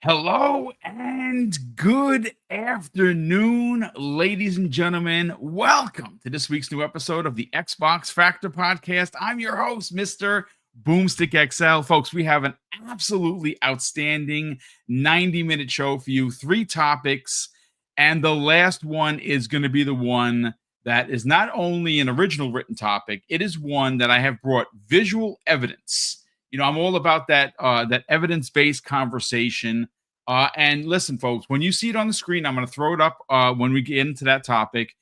Hello and good afternoon, ladies and gentlemen. Welcome to this week's new episode of the Xbox Factor Podcast. I'm your host, Mr. BoomStick XL. Folks, we have an absolutely outstanding 90-minute show for you, 3 topics, and the last one is going to be the one that is not only an original written topic, it is one that I have brought visual evidence. I'm all about that evidence-based conversation. And listen, folks, when you see it on the screen, I'm going to throw it up when we get into that topic.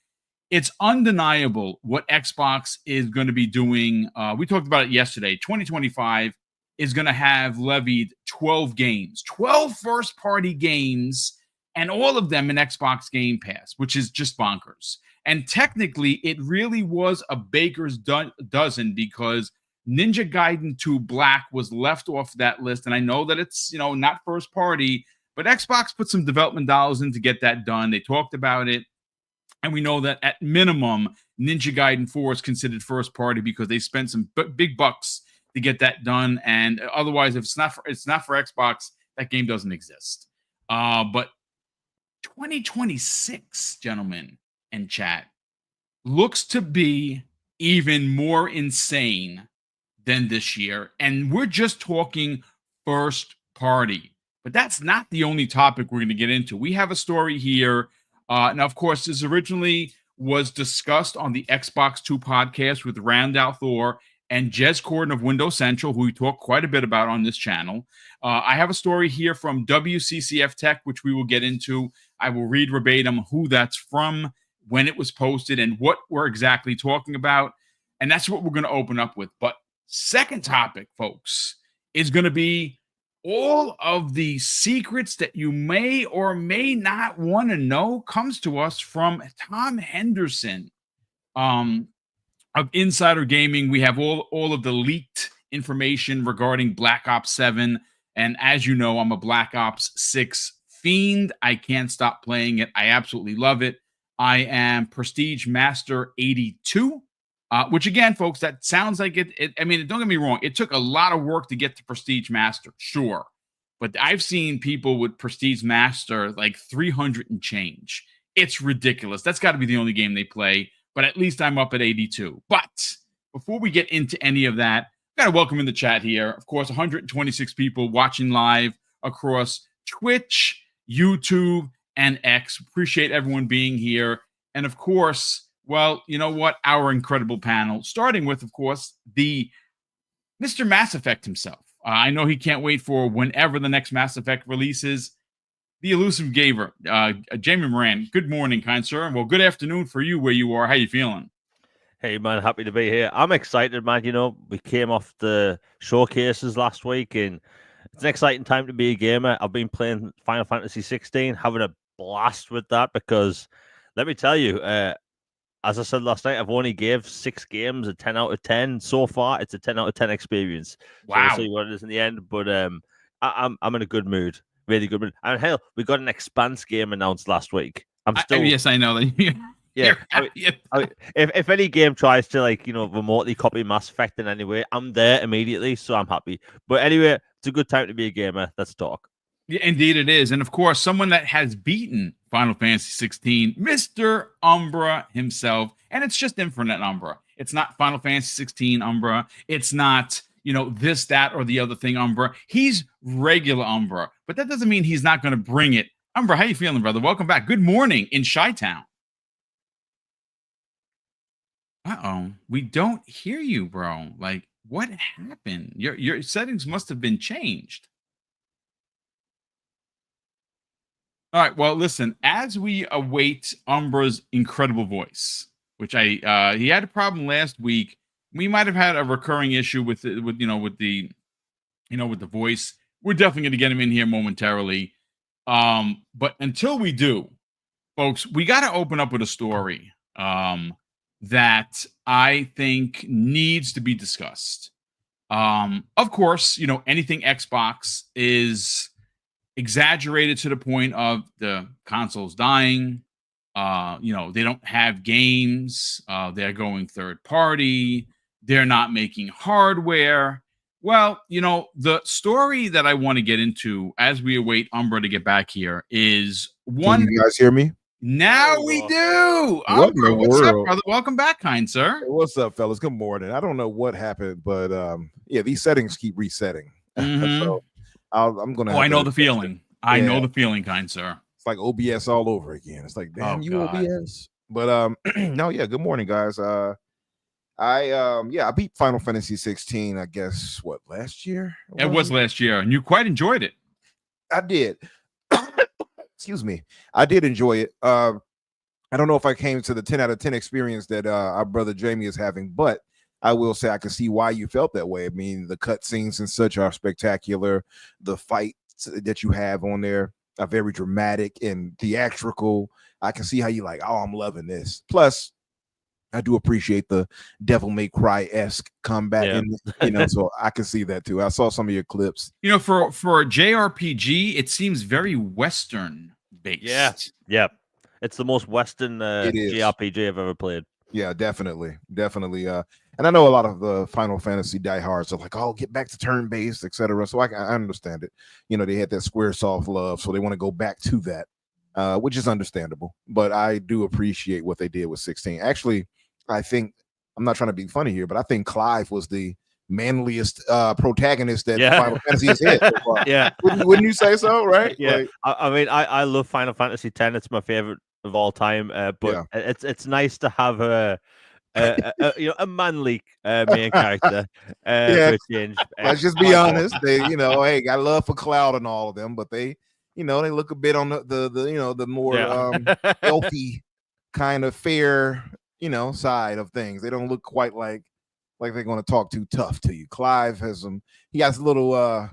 It's undeniable what Xbox is going to be doing. We talked about it yesterday. 2025 is going to have levied 12 games, 12 first-party games, and all of them in Xbox Game Pass, which is just bonkers. And technically, it really was a baker's dozen because Ninja Gaiden 2 Black was left off that list. And I know that it's, not first party, but Xbox put some development dollars in to get that done. They talked about it. And we know that at minimum, Ninja Gaiden 4 is considered first party because they spent some big bucks to get that done. And otherwise, if it's not for Xbox, that game doesn't exist. But 2026, gentlemen and chat, looks to be even more insane than this year. And we're just talking first party. But that's not the only topic we're going to get into. We have a story here. Now, of course, this originally was discussed on the Xbox 2 podcast with Randall Thor and Jez Corden of Windows Central, who we talk quite a bit about on this channel. I have a story here from WCCF Tech, which we will get into. I will read verbatim who that's from, when it was posted, and what we're exactly talking about. And that's what we're going to open up with. But second topic, folks, is going to be all of the secrets that you may or may not want to know. Comes to us from Tom Henderson of Insider Gaming. We have all of the leaked information regarding Black Ops 7. And as you know, I'm a Black Ops 6 fiend. I can't stop playing it. I absolutely love it. I am Prestige Master 82. Which again, folks, that sounds like it. I mean, don't get me wrong. It took a lot of work to get to Prestige Master, sure. But I've seen people with Prestige Master like 300 and change. It's ridiculous. That's got to be the only game they play. But at least I'm up at 82. But before we get into any of that, I've got to welcome in the chat here. Of course, 126 people watching live across Twitch, YouTube, and X. Appreciate everyone being here. And of course, well, you know what? Our incredible panel, starting with, of course, the Mr. Mass Effect himself. I know he can't wait for whenever the next Mass Effect releases. The elusive Gaver, Jamie Moran. Good morning, kind sir. Well, good afternoon for you where you are. How you feeling? Hey, man, happy to be here. I'm excited, man. We came off the showcases last week, and it's an exciting time to be a gamer. I've been playing Final Fantasy 16, having a blast with that because, let me tell you, as I said last night, I've only gave 6 games a 10 out of 10. So far, it's a 10 out of 10 experience. Wow. So we'll see what it is in the end. But I'm in a good mood, really good mood. And hell, we got an Expanse game announced last week. Yes, I know that. Yeah. If any game tries to remotely copy Mass Effect in any way, I'm there immediately. So I'm happy. But anyway, it's a good time to be a gamer. Let's talk. Yeah, indeed it is. And of course, someone that has beaten Final Fantasy 16, Mr. Umbra himself. And it's just Infinite Umbra. It's not Final Fantasy 16 Umbra. It's not, this, that, or the other thing Umbra. He's regular Umbra. But that doesn't mean he's not going to bring it. Umbra, how you feeling, brother? Welcome back. Good morning in Chi-Town. Uh-oh. We don't hear you, bro. Like, what happened? Your settings must have been changed. All right. Well, listen, as we await Umbra's incredible voice, which he had a problem last week. We might have had a recurring issue with the voice. We're definitely going to get him in here momentarily. But until we do, folks, we got to open up with a story that I think needs to be discussed. Of course, anything Xbox is exaggerated to the point of the consoles dying. They don't have games. They're going third party. They're not making hardware. Well, the story that I want to get into as we await Umbra to get back here is Can one. you guys hear me? Now There we we go. do. What in the Umbra, what's up, world? brother? Welcome back, kind sir. Hey, what's up, fellas? Good morning. I don't know what happened, but yeah, these settings keep resetting. Mhm. So I'm gonna. Oh, have I know to the test it. feeling. I Yeah, know the feeling, kind sir. it's like OBS all over again. It's like, Oh damn you, God. OBS. But no, yeah. Good morning, guys. I beat Final Fantasy 16. I guess what last year It was last year, and you quite enjoyed it. I did. Excuse me. I did enjoy it. I don't know if I came to the 10 out of 10 experience that our brother Jamie is having, but I will say I can see why you felt that way. I mean, the cutscenes and such are spectacular. The fights that you have on there are very dramatic and theatrical. I can see how you like, oh, I'm loving this. Plus, I do appreciate the Devil May Cry-esque combat, Yeah. so I can see that too. I saw some of your clips. For a JRPG, it seems very Western based. Yeah. It's the most Western It is. JRPG I've ever played. Yeah, definitely. And I know a lot of the Final Fantasy diehards are like, oh, get back to turn-based, etc. So I understand it. They had that Squaresoft love, so they want to go back to that, which is understandable. But I do appreciate what they did with 16. Actually, I think, I'm not trying to be funny here, but I think Clive was the manliest protagonist that Final Fantasy has hit so far. Yeah. Wouldn't you say so, right? Yeah. Like, I mean, I love Final Fantasy X. It's my favorite of all time. But it's nice to have a manly main character for a change. Let's just be honest. They, hey, got love for Cloud and all of them, but they, they look a bit on the more healthy kind of fair, side of things. They don't look quite like they're going to talk too tough to you. Clive has he has a little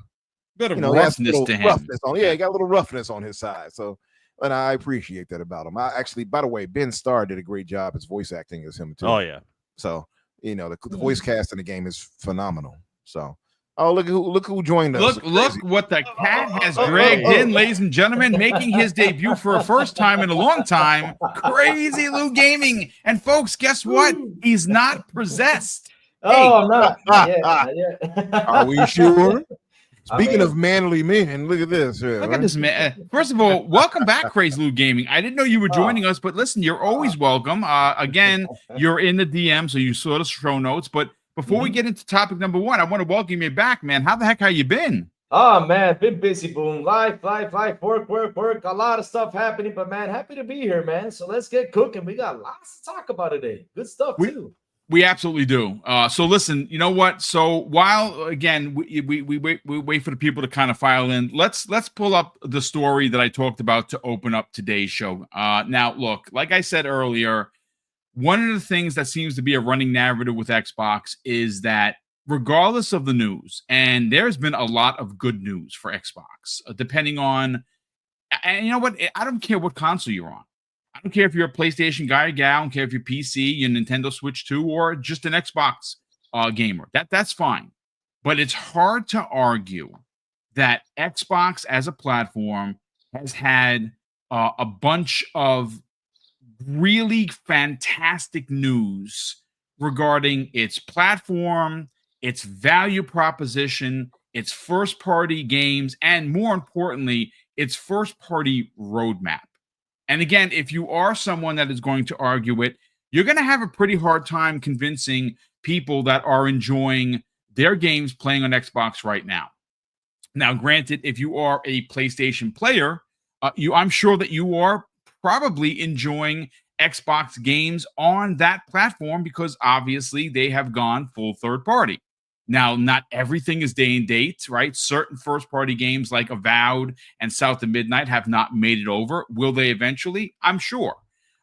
bit of roughness to him. Roughness on, he got a little roughness on his side. So, and I appreciate that about him. I actually, by the way, Ben Starr did a great job as voice acting as him too. Oh yeah. So the voice cast in the game is phenomenal. So, oh look who joined us. Look what the cat has dragged in, ladies and gentlemen, making his debut for a first time in a long time. Crazy Lou Gaming, and folks, guess what? He's not possessed. Oh, not yet. Are we sure? Speaking of manly men, look at this. Look at this, man. First of all, welcome back, Crazy Lou Gaming. I didn't know you were joining us, but listen, you're always welcome. Again, you're in the DM, so you saw the show notes. But before we get into topic number one, I want to welcome you back, man. How the heck have you been? Oh, man, been busy, Boom. Life, work. A lot of stuff happening, but, man, happy to be here, man. So let's get cooking. We got lots to talk about today. Good stuff, too. We absolutely do. So listen, you know what? So while again we wait for the people to kind of file in, let's pull up the story that I talked about to open up today's show. Now look, like I said earlier, one of the things that seems to be a running narrative with Xbox is that regardless of the news, and there's been a lot of good news for Xbox, depending on, and you know what? I don't care what console you're on. I don't care if you're a PlayStation guy or gal. I don't care if you're PC, your Nintendo Switch 2, or just an Xbox gamer. That's fine. But it's hard to argue that Xbox as a platform has had a bunch of really fantastic news regarding its platform, its value proposition, its first-party games, and more importantly, its first-party roadmap. And again, if you are someone that is going to argue it, you're going to have a pretty hard time convincing people that are enjoying their games playing on Xbox right now. Now, granted, if you are a PlayStation player, I'm sure that you are probably enjoying Xbox games on that platform because obviously they have gone full third party. Now, not everything is day and date, right? Certain first-party games like Avowed and South of Midnight have not made it over. Will they eventually? I'm sure.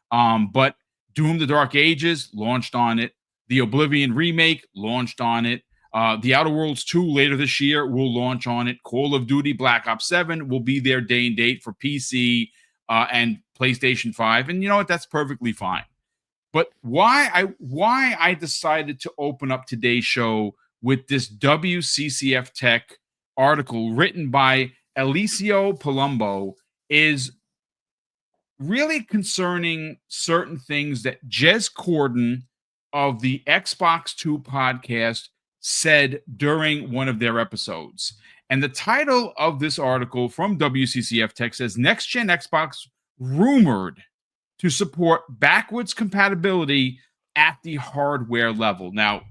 But Doom: The Dark Ages launched on it. The Oblivion remake launched on it. The Outer Worlds 2 later this year will launch on it. Call of Duty Black Ops 7 will be there day and date for PC and PlayStation 5. And you know what? That's perfectly fine. But why I decided to open up today's show with this WCCF Tech article written by Alessio Palumbo is really concerning certain things that Jez Corden of the Xbox 2 podcast said during one of their episodes. And the title of this article from WCCF Tech says Next Gen Xbox rumored to support backwards compatibility at the hardware level. Now,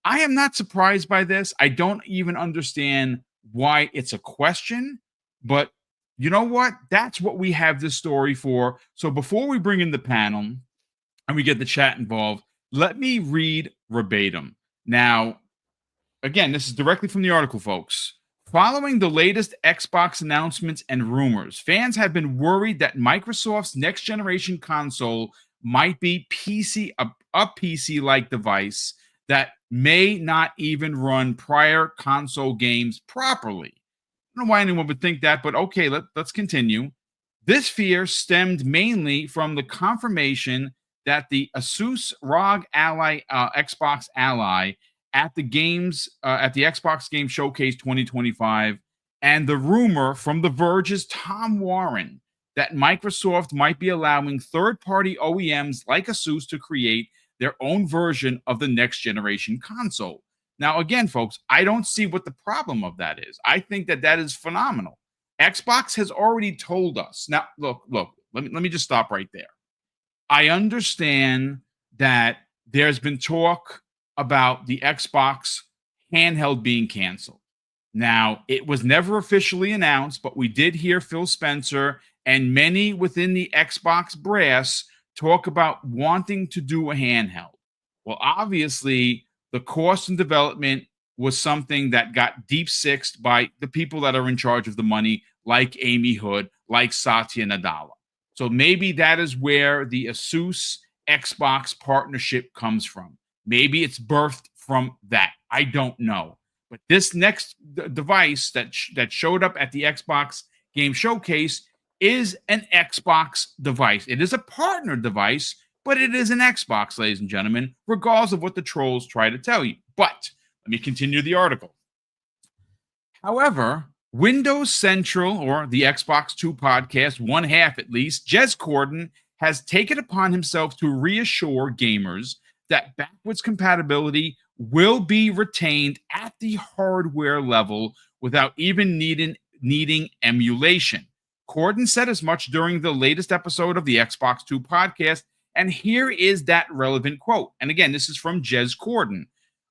I am not surprised by this. I don't even understand why it's a question, but you know what? That's what we have this story for. So before we bring in the panel and we get the chat involved, let me read verbatim. Now, again, this is directly from the article, folks. Following the latest Xbox announcements and rumors, fans have been worried that Microsoft's next generation console might be a PC-like device that may not even run prior console games properly. I don't know why anyone would think that, but okay, let's continue. This fear stemmed mainly from the confirmation that the Asus ROG Ally Xbox Ally at the Xbox Game Showcase 2025, and the rumor from The Verge's Tom Warren that Microsoft might be allowing third-party OEMs like Asus to create their own version of the next generation console. Now, again, folks, I don't see what the problem of that is. I think that is phenomenal. Xbox has already told us. Now, look, let me just stop right there. I understand that there's been talk about the Xbox handheld being canceled. Now, it was never officially announced, but we did hear Phil Spencer and many within the Xbox brass talk about wanting to do a handheld. Well, obviously, the cost and development was something that got deep-sixed by the people that are in charge of the money, like Amy Hood, like Satya Nadella. So maybe that is where the Asus Xbox partnership comes from. Maybe it's birthed from that. I don't know. But this next device that showed up at the Xbox Game Showcase is an Xbox device. It is a partner device, but it is an Xbox, ladies and gentlemen, regardless of what the trolls try to tell you. But let me continue the article. However, Windows Central, or the Xbox 2 podcast, one half at least, Jez Corden, has taken upon himself to reassure gamers that backwards compatibility will be retained at the hardware level without even needing emulation. Corden said as much during the latest episode of the Xbox 2 podcast, and here is that relevant quote. And again, this is from Jez Corden.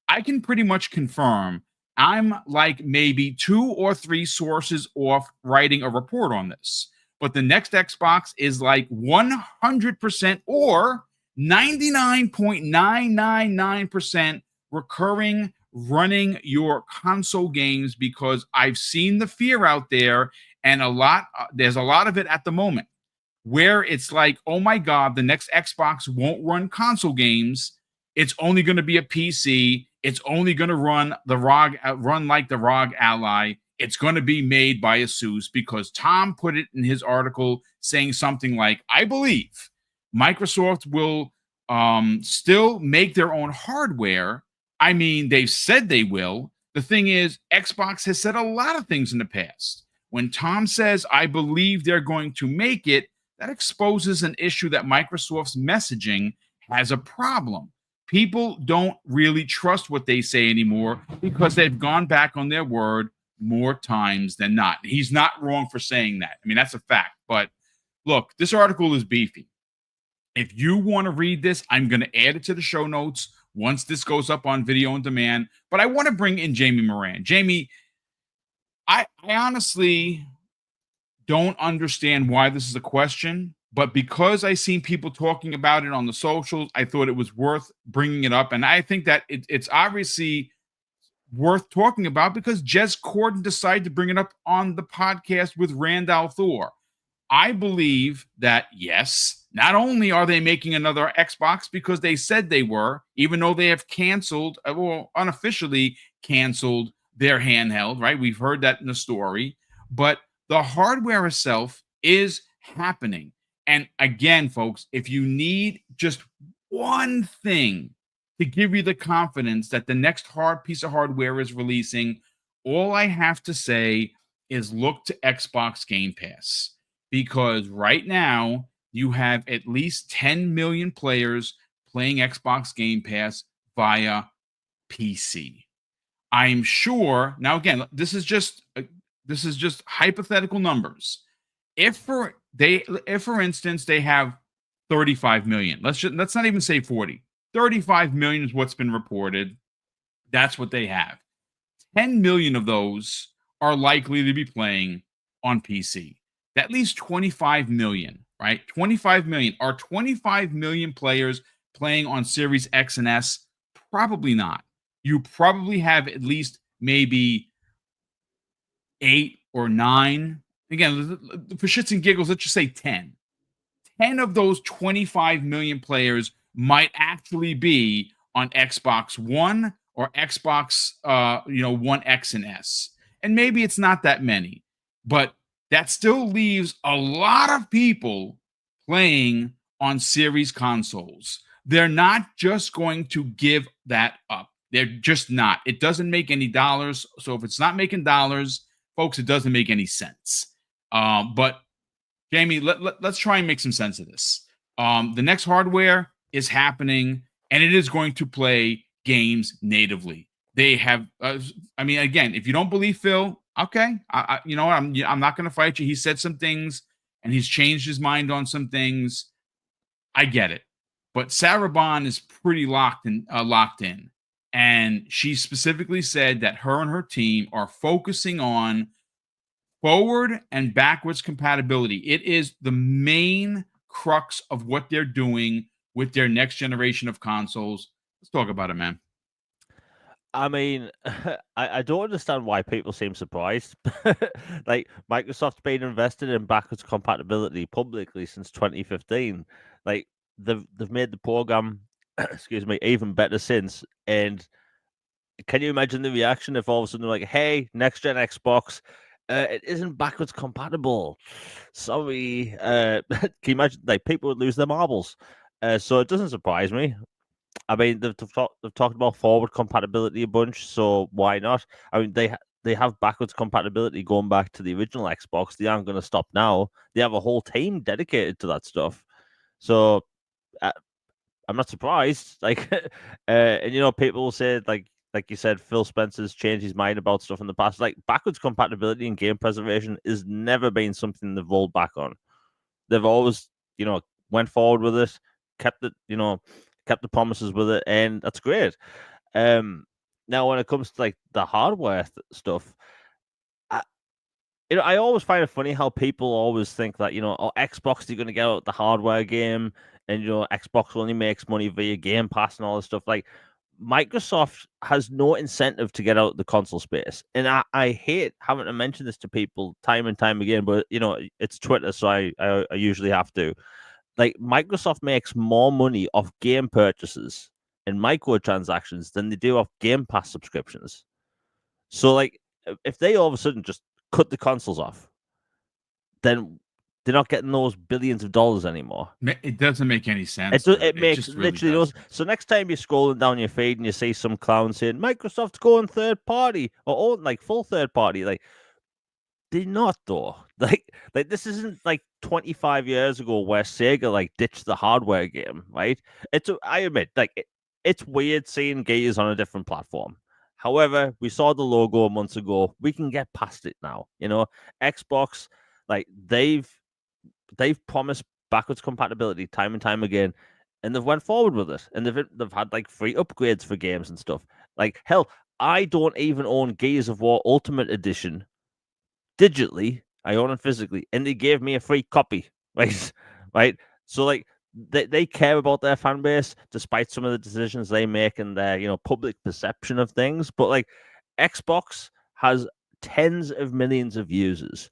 I can pretty much confirm I'm like maybe 2 or 3 sources off writing a report on this. But the next Xbox is like 100% or 99.999% recurring running your console games, because I've seen the fear out there, and there's a lot of it at the moment where it's like, oh my God, the next Xbox won't run console games. It's only going to be a PC. It's only going to run like the ROG Ally. It's going to be made by Asus, because Tom put it in his article saying something like, I believe Microsoft will still make their own hardware. I mean, they've said they will. The thing is, Xbox has said a lot of things in the past. When Tom says, I believe they're going to make it, that exposes an issue that Microsoft's messaging has a problem. People don't really trust what they say anymore because they've gone back on their word more times than not. He's not wrong for saying that. I mean, that's a fact. But look, this article is beefy. If you want to read this, I'm going to add it to the show notes once this goes up on video on demand. But I want to bring in Jamie Moran. Jamie, I honestly don't understand why this is a question, but because I seen people talking about it on the socials, I thought it was worth bringing it up. And I think that it's obviously worth talking about because Jez Corden decided to bring it up on the podcast with Randall Thor. I believe that, yes, not only are they making another Xbox because they said they were, even though they have canceled, well, unofficially canceled their handheld, right? We've heard that in the story, but the hardware itself is happening. And again, folks, if you need just one thing to give you the confidence that the next hard piece of hardware is releasing, all I have to say is look to Xbox Game Pass, because right now you have at least 10 million players playing Xbox Game Pass via PC. I'm sure. Now, again, this is just hypothetical numbers. If for instance they have 35 million, let's not even say 40. 35 million is what's been reported. That's what they have. 10 million of those are likely to be playing on PC. That leaves 25 million, right? 25 million. Are 25 million players playing on Series X and S? Probably not. You probably have at least maybe 8 or 9. Again, for shits and giggles, let's just say 10. 10 of those 25 million players might actually be on Xbox One or Xbox One X and S. And maybe it's not that many, but that still leaves a lot of people playing on series consoles. They're not just going to give that up. They're just not. It doesn't make any dollars. So if it's not making dollars, folks, it doesn't make any sense. But Jamie, let's try and make some sense of this. The next hardware is happening, and it is going to play games natively. They have, I mean, again, if you don't believe Phil, okay, you know what, I'm not going to fight you. He said some things, and he's changed his mind on some things. I get it, but Sarah Bond is pretty locked in, and she specifically said that her and her team are focusing on forward and backwards compatibility. It is the main crux of what they're doing with their next generation of consoles. Let's talk about it, man. I mean, I don't understand why people seem surprised. Like, Microsoft's been invested in backwards compatibility publicly since 2015. Like, they've made the program, excuse me, even better since. And can you imagine the reaction if all of a sudden they're like, "Hey, next gen Xbox, it isn't backwards compatible. Sorry." Can you imagine? Like, people would lose their marbles. So it doesn't surprise me. I mean, they've talked about forward compatibility a bunch, so why not? I mean, they have backwards compatibility going back to the original Xbox. They aren't going to stop now. They have a whole team dedicated to that stuff. So I'm not surprised. Like, and people will say like you said, Phil Spencer's changed his mind about stuff in the past. Like, backwards compatibility and game preservation has never been something they've rolled back on. They've always, went forward with it, kept it, kept the promises with it, and that's great. Now, when it comes to like the hardware stuff, I always find it funny how people always think that Xbox, they're going to get out the hardware game, and Xbox only makes money via Game Pass and all this stuff. Like, Microsoft has no incentive to get out the console space, and I hate having to mention this to people time and time again, but it's Twitter, so I usually have to. Like, Microsoft makes more money off game purchases and microtransactions than they do off Game Pass subscriptions. So, like, if they all of a sudden just cut the consoles off, then they're not getting those billions of dollars anymore. It doesn't make any sense. It makes literally no. So next time you're scrolling down your feed and you see some clown saying Microsoft's going third party or like full third party, like, they're not though. Like this isn't like 25 years ago where Sega like ditched the hardware game, right? I admit, like, it's weird seeing Gears on a different platform. However, we saw the logo months ago. We can get past it now. Xbox, like, they've promised backwards compatibility time and time again, and they've went forward with it. And they've had like free upgrades for games and stuff. Like, hell, I don't even own Gears of War Ultimate Edition digitally. I own it physically, and they gave me a free copy, right? Right. So, like, they care about their fan base despite some of the decisions they make and their public perception of things. But like, Xbox has tens of millions of users.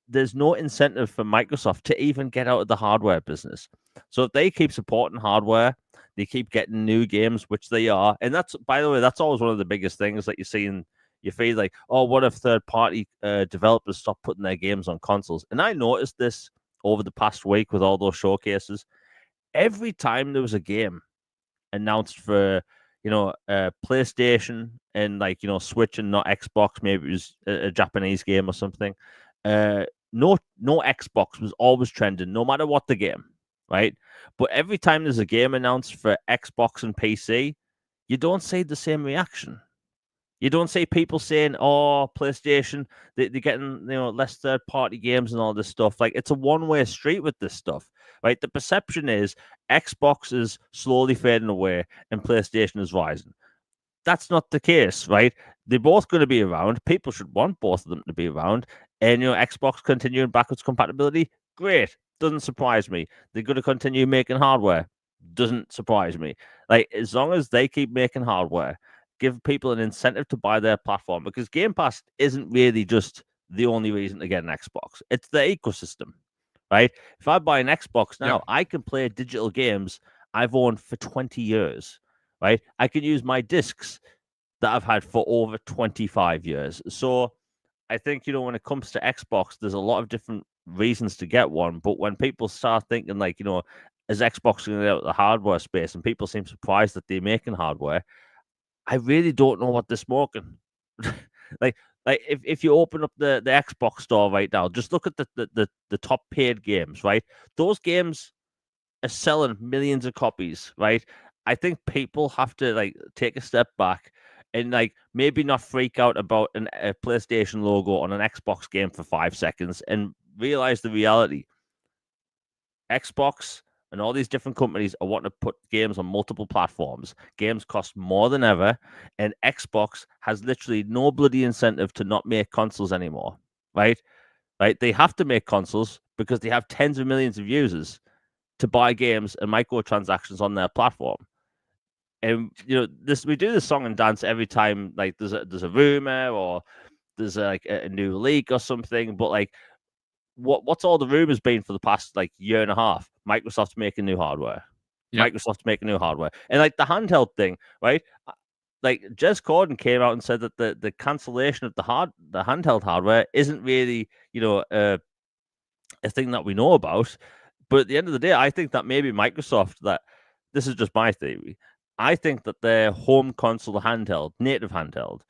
There's no incentive for Microsoft to even get out of the hardware business. So if they keep supporting hardware, they keep getting new games, which they are. And that's, by the way, that's always one of the biggest things that you see in your feed. Like, oh, what if third-party developers stop putting their games on consoles? And I noticed this over the past week with all those showcases. Every time there was a game announced for PlayStation and like Switch and not Xbox, maybe it was a Japanese game or something, no Xbox was always trending, no matter what the game, right? But every time there's a game announced for Xbox and PC, you don't see the same reaction. You don't see people saying, "Oh, PlayStation, they're getting less third-party games and all this stuff." Like it's a one-way street with this stuff, right? The perception is Xbox is slowly fading away and PlayStation is rising. That's not the case, right? They're both going to be around. People should want both of them to be around. And Xbox continuing backwards compatibility, great. Doesn't surprise me. They're going to continue making hardware. Doesn't surprise me. Like as long as they keep making hardware, give people an incentive to buy their platform, because Game Pass isn't really just the only reason to get an Xbox. It's the ecosystem, right? If I buy an Xbox now, I can play digital games I've owned for 20 years. Right? I can use my discs that I've had for over 25 years. So I think, when it comes to Xbox, there's a lot of different reasons to get one. But when people start thinking like, is Xbox going to get out of the hardware space, and people seem surprised that they're making hardware, I really don't know what they're smoking. like if you open up the Xbox store right now, just look at the top paid games, right? Those games are selling millions of copies, right? I think people have to take a step back and maybe not freak out about a PlayStation logo on an Xbox game for 5 seconds and realize the reality. Xbox and all these different companies are wanting to put games on multiple platforms. Games cost more than ever, and Xbox has literally no bloody incentive to not make consoles anymore, right? Right? They have to make consoles because they have tens of millions of users to buy games and microtransactions on their platform. And we do this song and dance every time there's a rumor or there's a new leak or something. But what's all the rumors been for the past year and a half? Microsoft's making new hardware. Yep. Microsoft's making new hardware, and the handheld thing, right? Jez Corden came out and said that the cancellation of the handheld hardware isn't really a thing that we know about. But at the end of the day, I think that maybe Microsoft, this is just my theory, I think that their home console handheld, native handheld,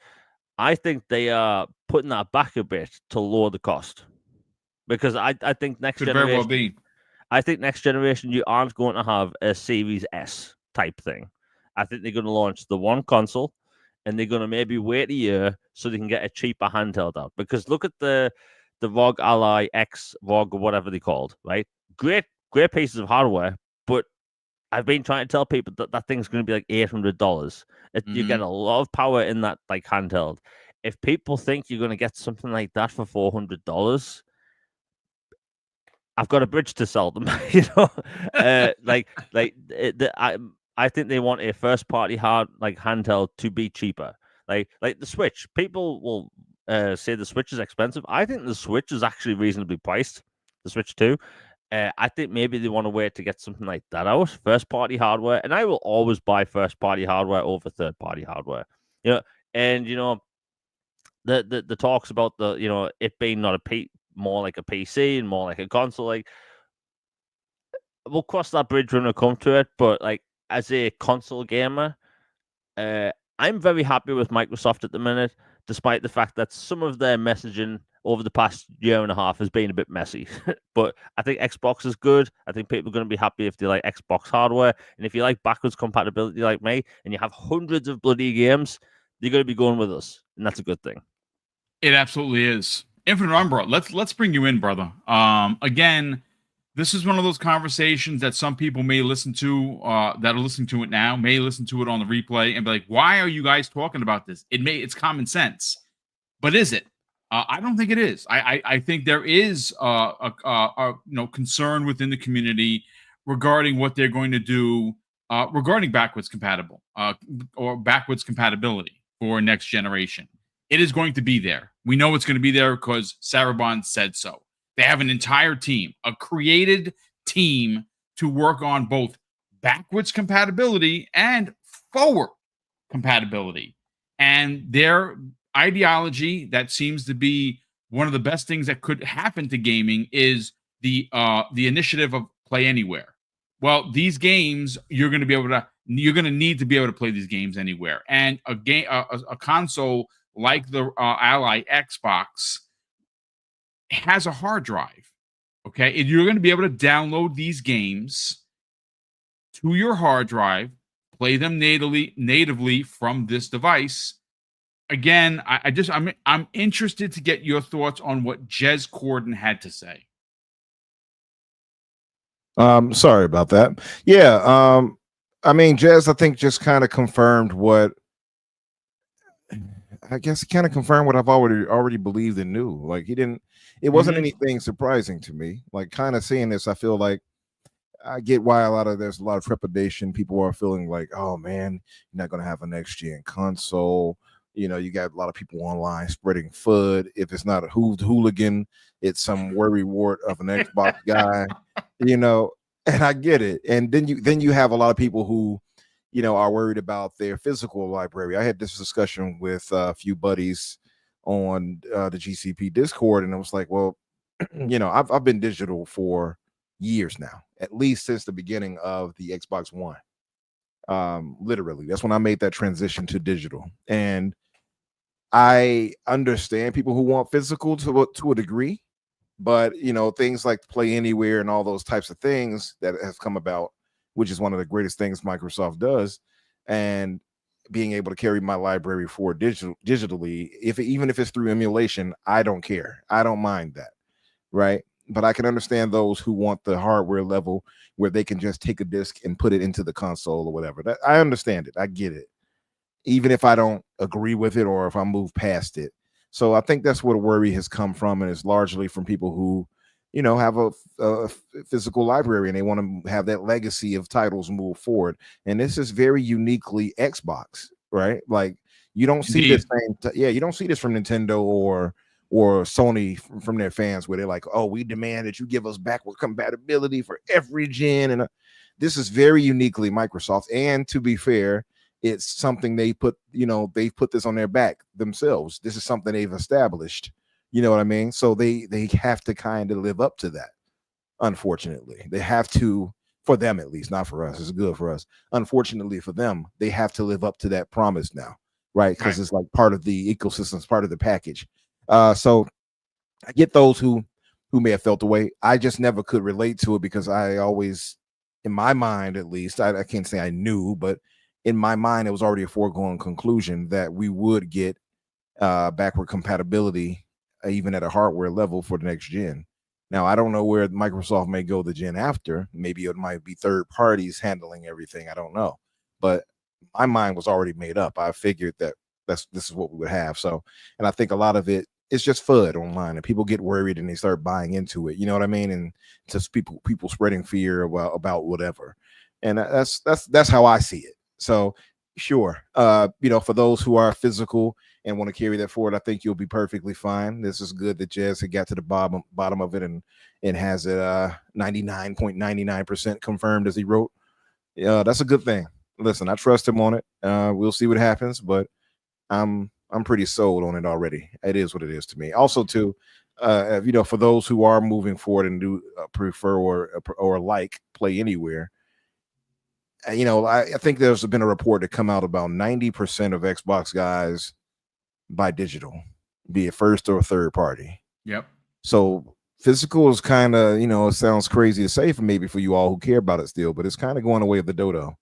I think they are putting that back a bit to lower the cost. Because I think next Could generation, very well be. I think next generation you aren't going to have a Series S type thing. I think they're going to launch the one console, and they're going to maybe wait a year so they can get a cheaper handheld out. Because look at the ROG Ally X, ROG or whatever they called, right? Great pieces of hardware, but I've been trying to tell people that thing's going to be like $800. You get a lot of power in that handheld. If people think you're going to get something like that for $400, I've got a bridge to sell them. I think they want a first party handheld to be cheaper. Like the Switch, people will say the Switch is expensive. I think the Switch is actually reasonably priced. The Switch 2. I think maybe they want to wait to get something like that out, first party hardware. And I will always buy first party hardware over third party hardware. And the talks about it being not more like a PC and more like a console. We'll cross that bridge when we come to it. But as a console gamer, I'm very happy with Microsoft at the minute, despite the fact that some of their messaging over the past year and a half has been a bit messy. But I think Xbox is good. I think people are going to be happy if they like Xbox hardware. And if you like backwards compatibility like me, and you have hundreds of bloody games, you're going to be going with us. And that's a good thing. It absolutely is. Infinite Umbra, let's bring you in, brother. Again, this is one of those conversations that some people may listen to, that are listening to it now, may listen to it on the replay and be like, why are you guys talking about this? It's common sense. But is it? I don't think it is. I think there is a concern within the community regarding what they're going to do regarding backwards compatible or backwards compatibility for next generation. It is going to be there. We know it's going to be there because Sarabon said so. They have an entire team, a created team to work on both backwards compatibility and forward compatibility. And their ideology that seems to be one of the best things that could happen to gaming is the initiative of play anywhere. Well, these games you're going to need to be able to play these games anywhere. And a console like the Ally Xbox has a hard drive. Okay, and you're going to be able to download these games to your hard drive, play them natively from this device. again, I'm interested to get your thoughts on what Jez Corden had to say. Sorry about that. Yeah. I mean, Jez, I think just kind of confirmed what I guess it kind of confirmed what I've already believed and knew. Like it wasn't anything surprising to me. Like kind of seeing this, I feel like I get why there's a lot of trepidation. People are feeling like, oh man, you're not gonna have a next gen console. You know, you got a lot of people online spreading FUD. If it's not a hooligan, it's some worry wart of an Xbox guy. You know, and I get it. And then you have a lot of people who, you know, are worried about their physical library. I had this discussion with a few buddies on the GCP Discord, and I was like, well, you know, I've been digital for years now, at least since the beginning of the Xbox One. Literally, that's when I made that transition to digital, and I understand people who want physical to a degree, but you know, things like Play Anywhere and all those types of things that have come about, which is one of the greatest things Microsoft does, and being able to carry my library forward digitally, even if it's through emulation, I don't care. I don't mind that, right? But I can understand those who want the hardware level where they can just take a disc and put it into the console or whatever. That I understand it. I get it, even if I don't agree with it or if I move past it. So I think that's where the worry has come from, and it's largely from people who, you know, have a physical library and they want to have that legacy of titles move forward. And this is very uniquely Xbox, right? Like you don't see this you don't see this from Nintendo or Sony from their fans where they're like, oh, we demand that you give us backward compatibility for every gen. And this is very uniquely Microsoft. And to be fair, it's something they put this on their back themselves. This is something they've established. You know what I mean? So they have to kind of live up to that. Unfortunately, they have to, for them at least, not for us. It's good for us. Unfortunately for them, they have to live up to that promise now, right? Because it's like part of the ecosystem, it's part of the package. So I get those who may have felt the way. I just never could relate to it because I always, in my mind at least, I can't say I knew, but in my mind, it was already a foregone conclusion that we would get backward compatibility even at a hardware level for the next gen. Now, I don't know where Microsoft may go the gen after. Maybe it might be third parties handling everything. I don't know. But my mind was already made up. I figured that this is what we would have. So, and I think a lot of it is just FUD online, and people get worried and they start buying into it. You know what I mean? And just people spreading fear about whatever. And that's how I see it. So, sure, you know, for those who are physical and want to carry that forward, I think you'll be perfectly fine. This is good that Jez had got to the bottom of it and has it 99.99% confirmed, as he wrote. That's a good thing. Listen, I trust him on it. We'll see what happens, but I'm pretty sold on it already. It is what it is to me. Also, too, you know, for those who are moving forward and do prefer or like Play Anywhere, you know, I think there's been a report to come out about 90% of Xbox guys buy digital, be it first or third party. Yep. So physical is kind of, you know, it sounds crazy to say for you all who care about it still, but it's kind of going away of the dodo.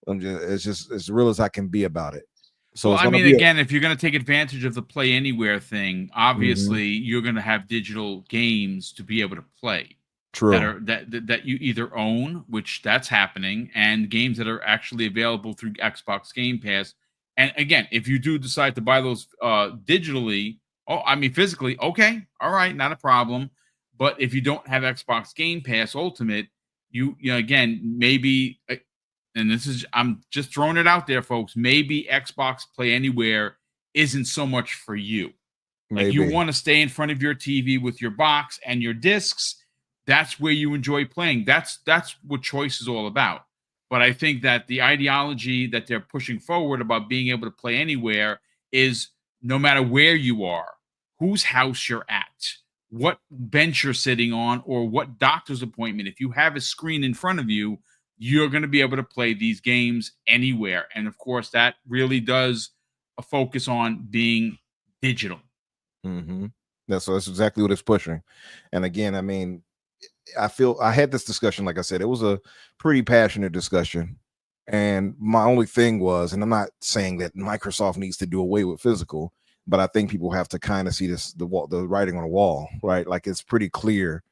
It's just as real as I can be about it. So well, I mean, again, if you're going to take advantage of the Play Anywhere thing, obviously you're going to have digital games to be able to play. True. That you either own, which that's happening, and games that are actually available through Xbox Game Pass. And again, if you do decide to buy those digitally, physically, okay, all right, not a problem. But if you don't have Xbox Game Pass Ultimate, you know, again, maybe, and this is, I'm just throwing it out there, folks, maybe Xbox Play Anywhere isn't so much for you. Like you want to stay in front of your TV with your box and your discs. That's where you enjoy playing. That's what choice is all about. But I think that the ideology that they're pushing forward about being able to play anywhere is no matter where you are, whose house you're at, what bench you're sitting on, or what doctor's appointment. If you have a screen in front of you, you're going to be able to play these games anywhere. And of course, that really does a focus on being digital. That's exactly what it's pushing. And again, I mean, I had this discussion, like I said, it was a pretty passionate discussion. And my only thing was, and I'm not saying that Microsoft needs to do away with physical, but I think people have to kind of see the writing on the wall, right? Like it's pretty clear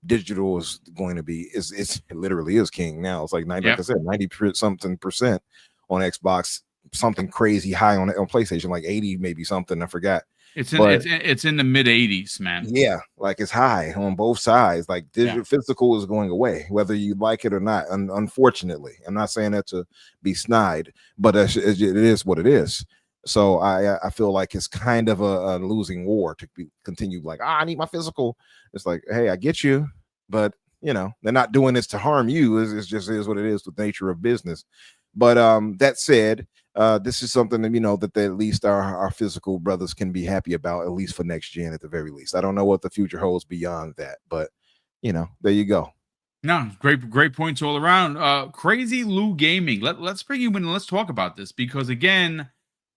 digital is going to be it literally is king now. It's like 90, like I said, 90% on Xbox, something crazy high on PlayStation, like 80 maybe something, I forgot. It's in the mid 80s, man. Yeah, like it's high on both sides. Like digital physical is going away, whether you like it or not. Unfortunately, I'm not saying that to be snide, but it is what it is. So I feel like it's kind of a losing war to be continued. Like, I need my physical. It's like, hey, I get you, but you know they're not doing this to harm you. It's just is what it is with nature of business. But that said, this is something that that at least our physical brothers can be happy about, at least for next gen, at the very least. I don't know what the future holds beyond that, but there you go. No, great points all around. Crazy Lou Gaming. Let's bring you in and let's talk about this, because again,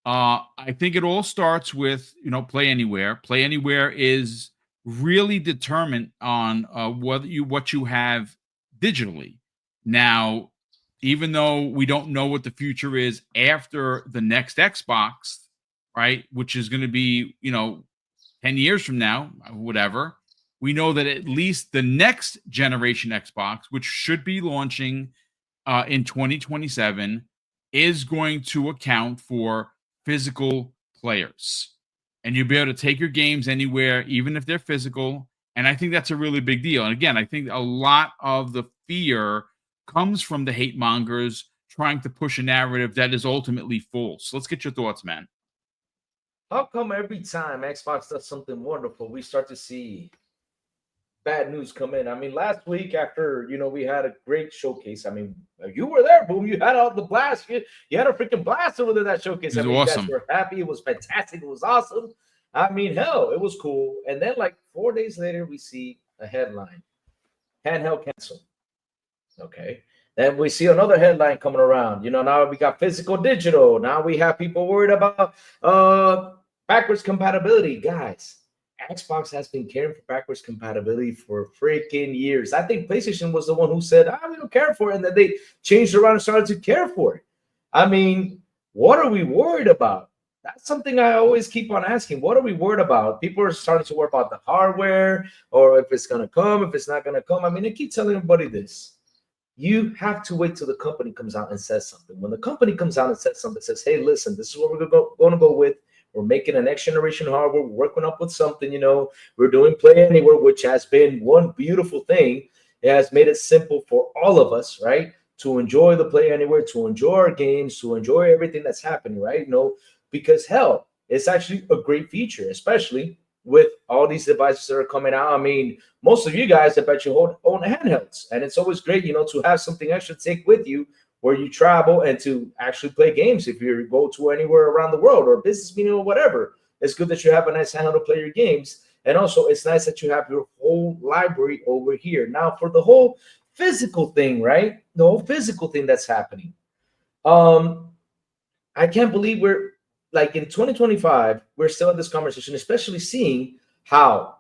I think it all starts with Play Anywhere. Play Anywhere is really determined on what you have digitally. Now, even though we don't know what the future is after the next Xbox, right, which is going to be 10 years from now, whatever, we know that at least the next generation Xbox, which should be launching in 2027, is going to account for physical players. And you'll be able to take your games anywhere, even if they're physical. And I think that's a really big deal. And again, I think a lot of the fear comes from the hate mongers trying to push a narrative that is ultimately false. Let's get your thoughts, man. How come every time Xbox does something wonderful, we start to see bad news come in? I mean, last week after we had a great showcase. I mean, you were there, Boom. You had all the blast. You had a freaking blast over there, that showcase. It was awesome. You guys were happy. It was fantastic. It was awesome. I mean, hell, it was cool. And then like 4 days later, we see a headline: handheld cancel. Okay. Then we see another headline coming around. Now we got physical digital. Now we have people worried about backwards compatibility. Guys, Xbox has been caring for backwards compatibility for freaking years. I think PlayStation was the one who said, we don't care for it. And then they changed around and started to care for it. I mean, what are we worried about? That's something I always keep on asking. What are we worried about? People are starting to worry about the hardware, or if it's going to come, if it's not going to come. I mean, I keep telling everybody this. You have to wait till the company comes out and says something. When the company comes out and says something, says, hey, listen, this is what we're going to go with. We're making a next generation hardware. We're working up with something, we're doing Play Anywhere, which has been one beautiful thing. It has made it simple for all of us, right? To enjoy the Play Anywhere, to enjoy our games, to enjoy everything that's happening, right? Because hell, it's actually a great feature, especially with all these devices that are coming out. I mean, most of you guys, I bet you own handhelds, and it's always great, to have something extra to take with you where you travel and to actually play games. If you go to anywhere around the world or a business meeting or whatever, it's good that you have a nice handheld to play your games. And also, it's nice that you have your whole library over here. Now, for the whole physical thing, right? The whole physical thing that's happening. I can't believe we're like in 2025, we're still in this conversation, especially seeing how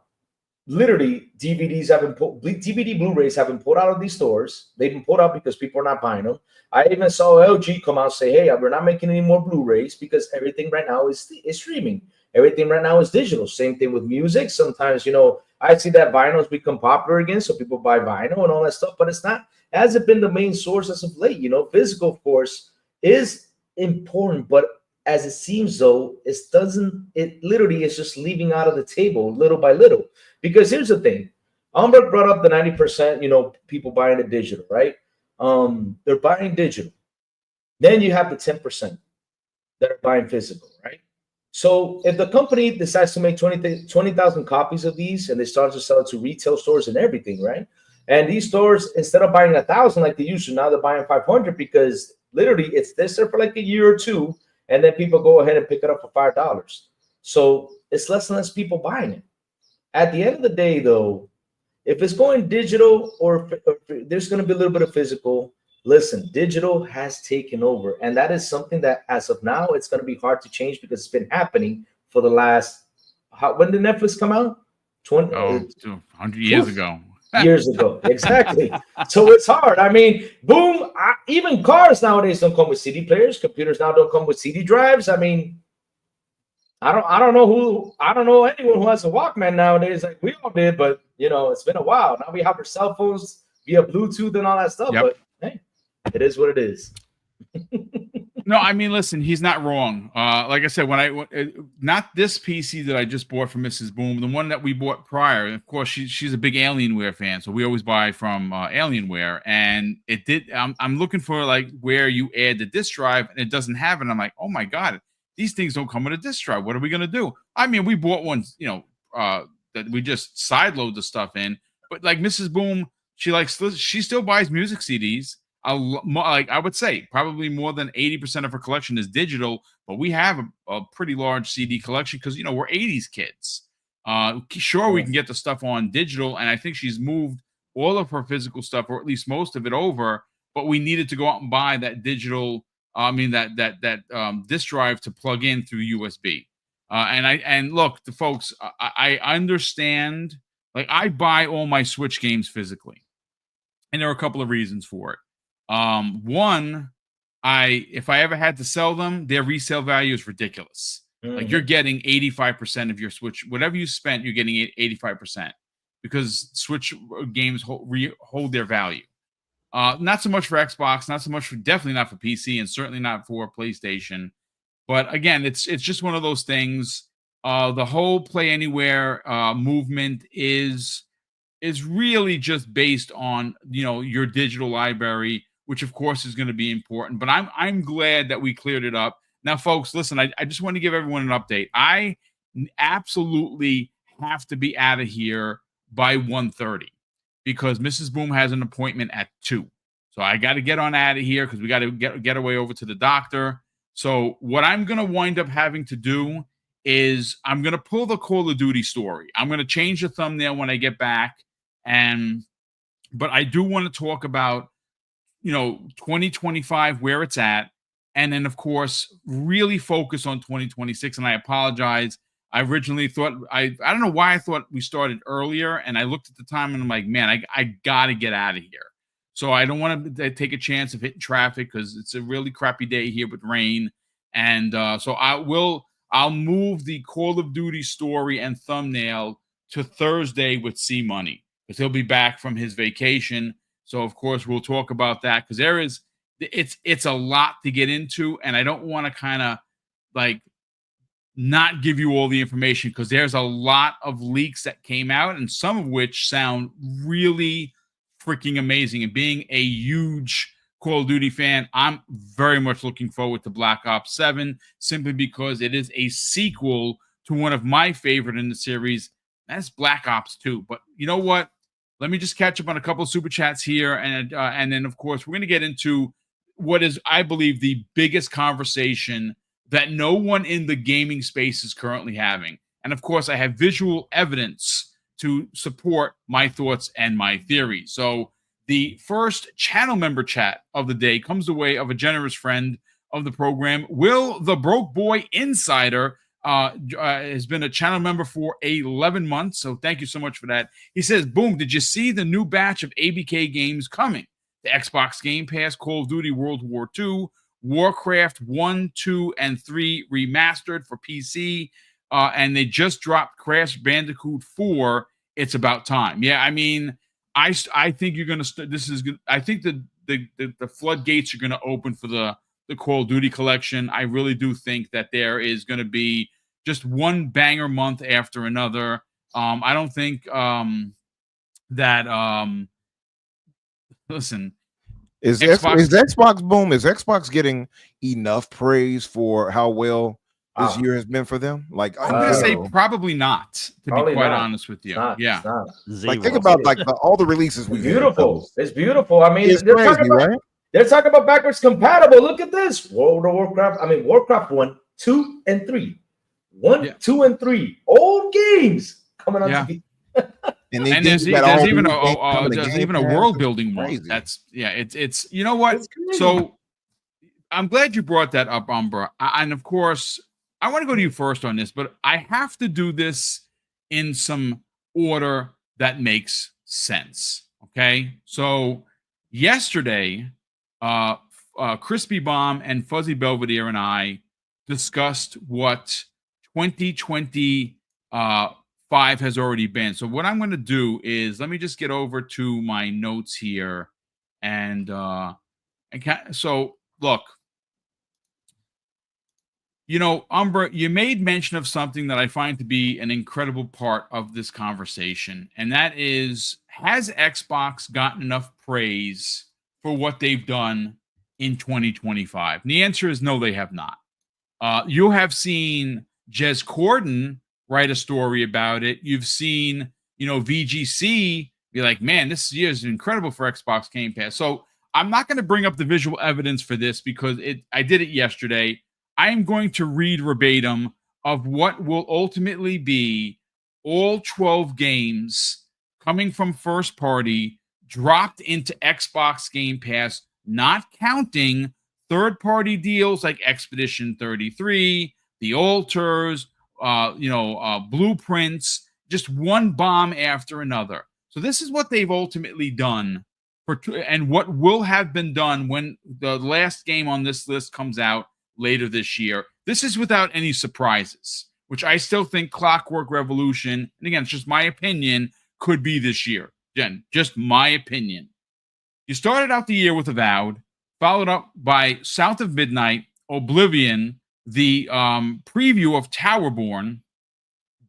literally DVD Blu-rays have been pulled out of these stores. They've been pulled out because people are not buying them. I even saw LG come out and say, hey, we're not making any more Blu-rays because everything right now is streaming. Everything right now is digital. Same thing with music. Sometimes, I see that vinyls become popular again, so people buy vinyl and all that stuff, but it hasn't been the main source as of late. Physical, of course, is important, but as it seems though, it literally is just leaving out of the table little by little. Because here's the thing. Umber brought up the 90%, people buying it digital, right? They're buying digital. Then you have the 10% that are buying physical, right? So if the company decides to make 20,000 copies of these and they start to sell it to retail stores and everything, right? And these stores, instead of buying 1,000 like they used to, now they're buying 500 because literally it's this there for like a year or two. And then people go ahead and pick it up for $5. So it's less and less people buying it. At the end of the day, though, if it's going digital or there's going to be a little bit of physical, listen, digital has taken over. And that is something that as of now, it's going to be hard to change because it's been happening for the last, when did Netflix come out? 100 years ago. years ago. Exactly. So it's hard. I mean, boom. Even cars nowadays don't come with CD players. Computers now don't come with CD drives. I mean, I don't know anyone who has a Walkman nowadays like we all did, but it's been a while. Now we have our cell phones via Bluetooth and all that stuff. Yep. But hey, it is what it is. No, I mean, listen, he's not wrong. Like I said, not this PC that I just bought from Mrs. Boom, the one that we bought prior. Of course, she's a big Alienware fan, so we always buy from Alienware. And it did. I'm looking for like where you add the disk drive, and it doesn't have it. I'm like, oh my god, these things don't come with a disk drive. What are we gonna do? I mean, we bought one, that we just sideload the stuff in. But like Mrs. Boom, she still buys music CDs. Like I would say, probably more than 80% of her collection is digital, but we have a pretty large CD collection because we're 80s kids. Sure, we can get the stuff on digital, and I think she's moved all of her physical stuff, or at least most of it, over. But we needed to go out and buy that digital. That disk drive to plug in through USB. And look, the folks, I understand. Like I buy all my Switch games physically, and there are a couple of reasons for it. One, if I ever had to sell them, their resale value is ridiculous. Like you're getting 85% of your Switch, whatever you spent, you're getting 85% because Switch games hold their value. Not so much for Xbox, definitely not for PC, and certainly not for PlayStation. But again, it's just one of those things. The whole Play Anywhere movement is really just based on your digital library, which of course is going to be important. But I'm glad that we cleared it up. Now, folks, listen, I just want to give everyone an update. I absolutely have to be out of here by 1:30 because Mrs. Boom has an appointment at 2. So I got to get on out of here because we got to get away over to the doctor. So what I'm going to wind up having to do is I'm going to pull the Call of Duty story. I'm going to change the thumbnail when I get back. But I do want to talk about, 2025, where it's at. And then, of course, really focus on 2026. And I apologize. I originally thought, I don't know why I thought we started earlier. And I looked at the time and I'm like, man, I got to get out of here. So I don't want to take a chance of hitting traffic because it's a really crappy day here with rain. And so I'll move the Call of Duty story and thumbnail to Thursday with C Money because he'll be back from his vacation. So of course we'll talk about that because it's a lot to get into, and I don't want to kind of like not give you all the information because there's a lot of leaks that came out, and some of which sound really freaking amazing. And being a huge Call of Duty fan, I'm very much looking forward to Black Ops 7 simply because it is a sequel to one of my favorite in the series. That's Black Ops 2. But you know what? Let me just catch up on a couple of super chats here, and then of course we're going to get into what is, I believe, the biggest conversation that no one in the gaming space is currently having. And of course, I have visual evidence to support my thoughts and my theories. So the first channel member chat of the day comes the way of a generous friend of the program. Will the Broke Boy Insider has been a channel member for 11 months. So thank you so much for that. He says, boom, did you see the new batch of ABK games coming? The Xbox Game Pass, Call of Duty World War II, Warcraft 1, 2, and 3 remastered for PC. And they just dropped Crash Bandicoot 4. It's about time. Yeah, I mean, I think you're going to this is good. I think the floodgates are going to open for the Call of Duty collection. I really do think that there is going to be just one banger month after another. I don't think that listen, is Xbox Boom? Is Xbox getting enough praise for how well this year has been for them? Like I'm gonna say probably not, to be quite honest with you. Yeah. Like think about like all the releases we beautiful. It's beautiful. I mean, it's crazy, right? They're talking about backwards compatible. Look at this. World of Warcraft. I mean, Warcraft 1, 2, and 3. 1, 2, and 3. Old games coming on TV. And there's even a world building one. That's it's you know what? So I'm glad you brought that up, Umbra. And of course, I want to go to you first on this, but I have to do this in some order that makes sense. Okay. So yesterday, Crispy Bomb and Fuzzy Belvedere and I discussed what 2025 has already been. So what I'm going to do is let me just get over to my notes here, and so look, Umbra, you made mention of something that I find to be an incredible part of this conversation, and that is, has Xbox gotten enough praise for what they've done in 2025? And the answer is no, they have not. You have seen Jez Corden write a story about it. You've seen, VGC be like, man, this year is incredible for Xbox Game Pass. So I'm not going to bring up the visual evidence for this because I did it yesterday. I am going to read verbatim of what will ultimately be all 12 games coming from first party dropped into Xbox Game Pass, not counting third-party deals like Expedition 33, The Alters, Blueprints, just one bomb after another. So this is what they've ultimately done and what will have been done when the last game on this list comes out later this year. This is without any surprises, which I still think Clockwork Revolution, and again, it's just my opinion, could be this year. Again, just my opinion. You started out the year with Avowed, followed up by South of Midnight, Oblivion, the preview of Towerborn,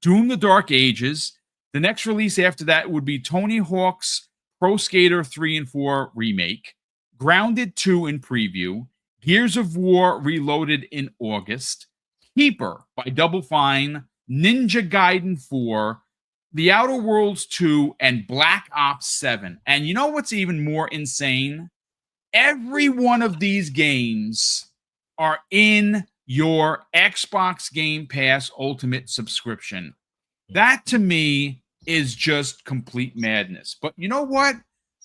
Doom the Dark Ages. The next release after that would be Tony Hawk's Pro Skater 3 and 4 remake, Grounded 2 in preview, Gears of War Reloaded in August, Keeper by Double Fine, Ninja Gaiden 4, The Outer Worlds 2, and Black Ops 7. And you know what's even more insane? Every one of these games are in your Xbox Game Pass Ultimate subscription. That, to me, is just complete madness. But you know what?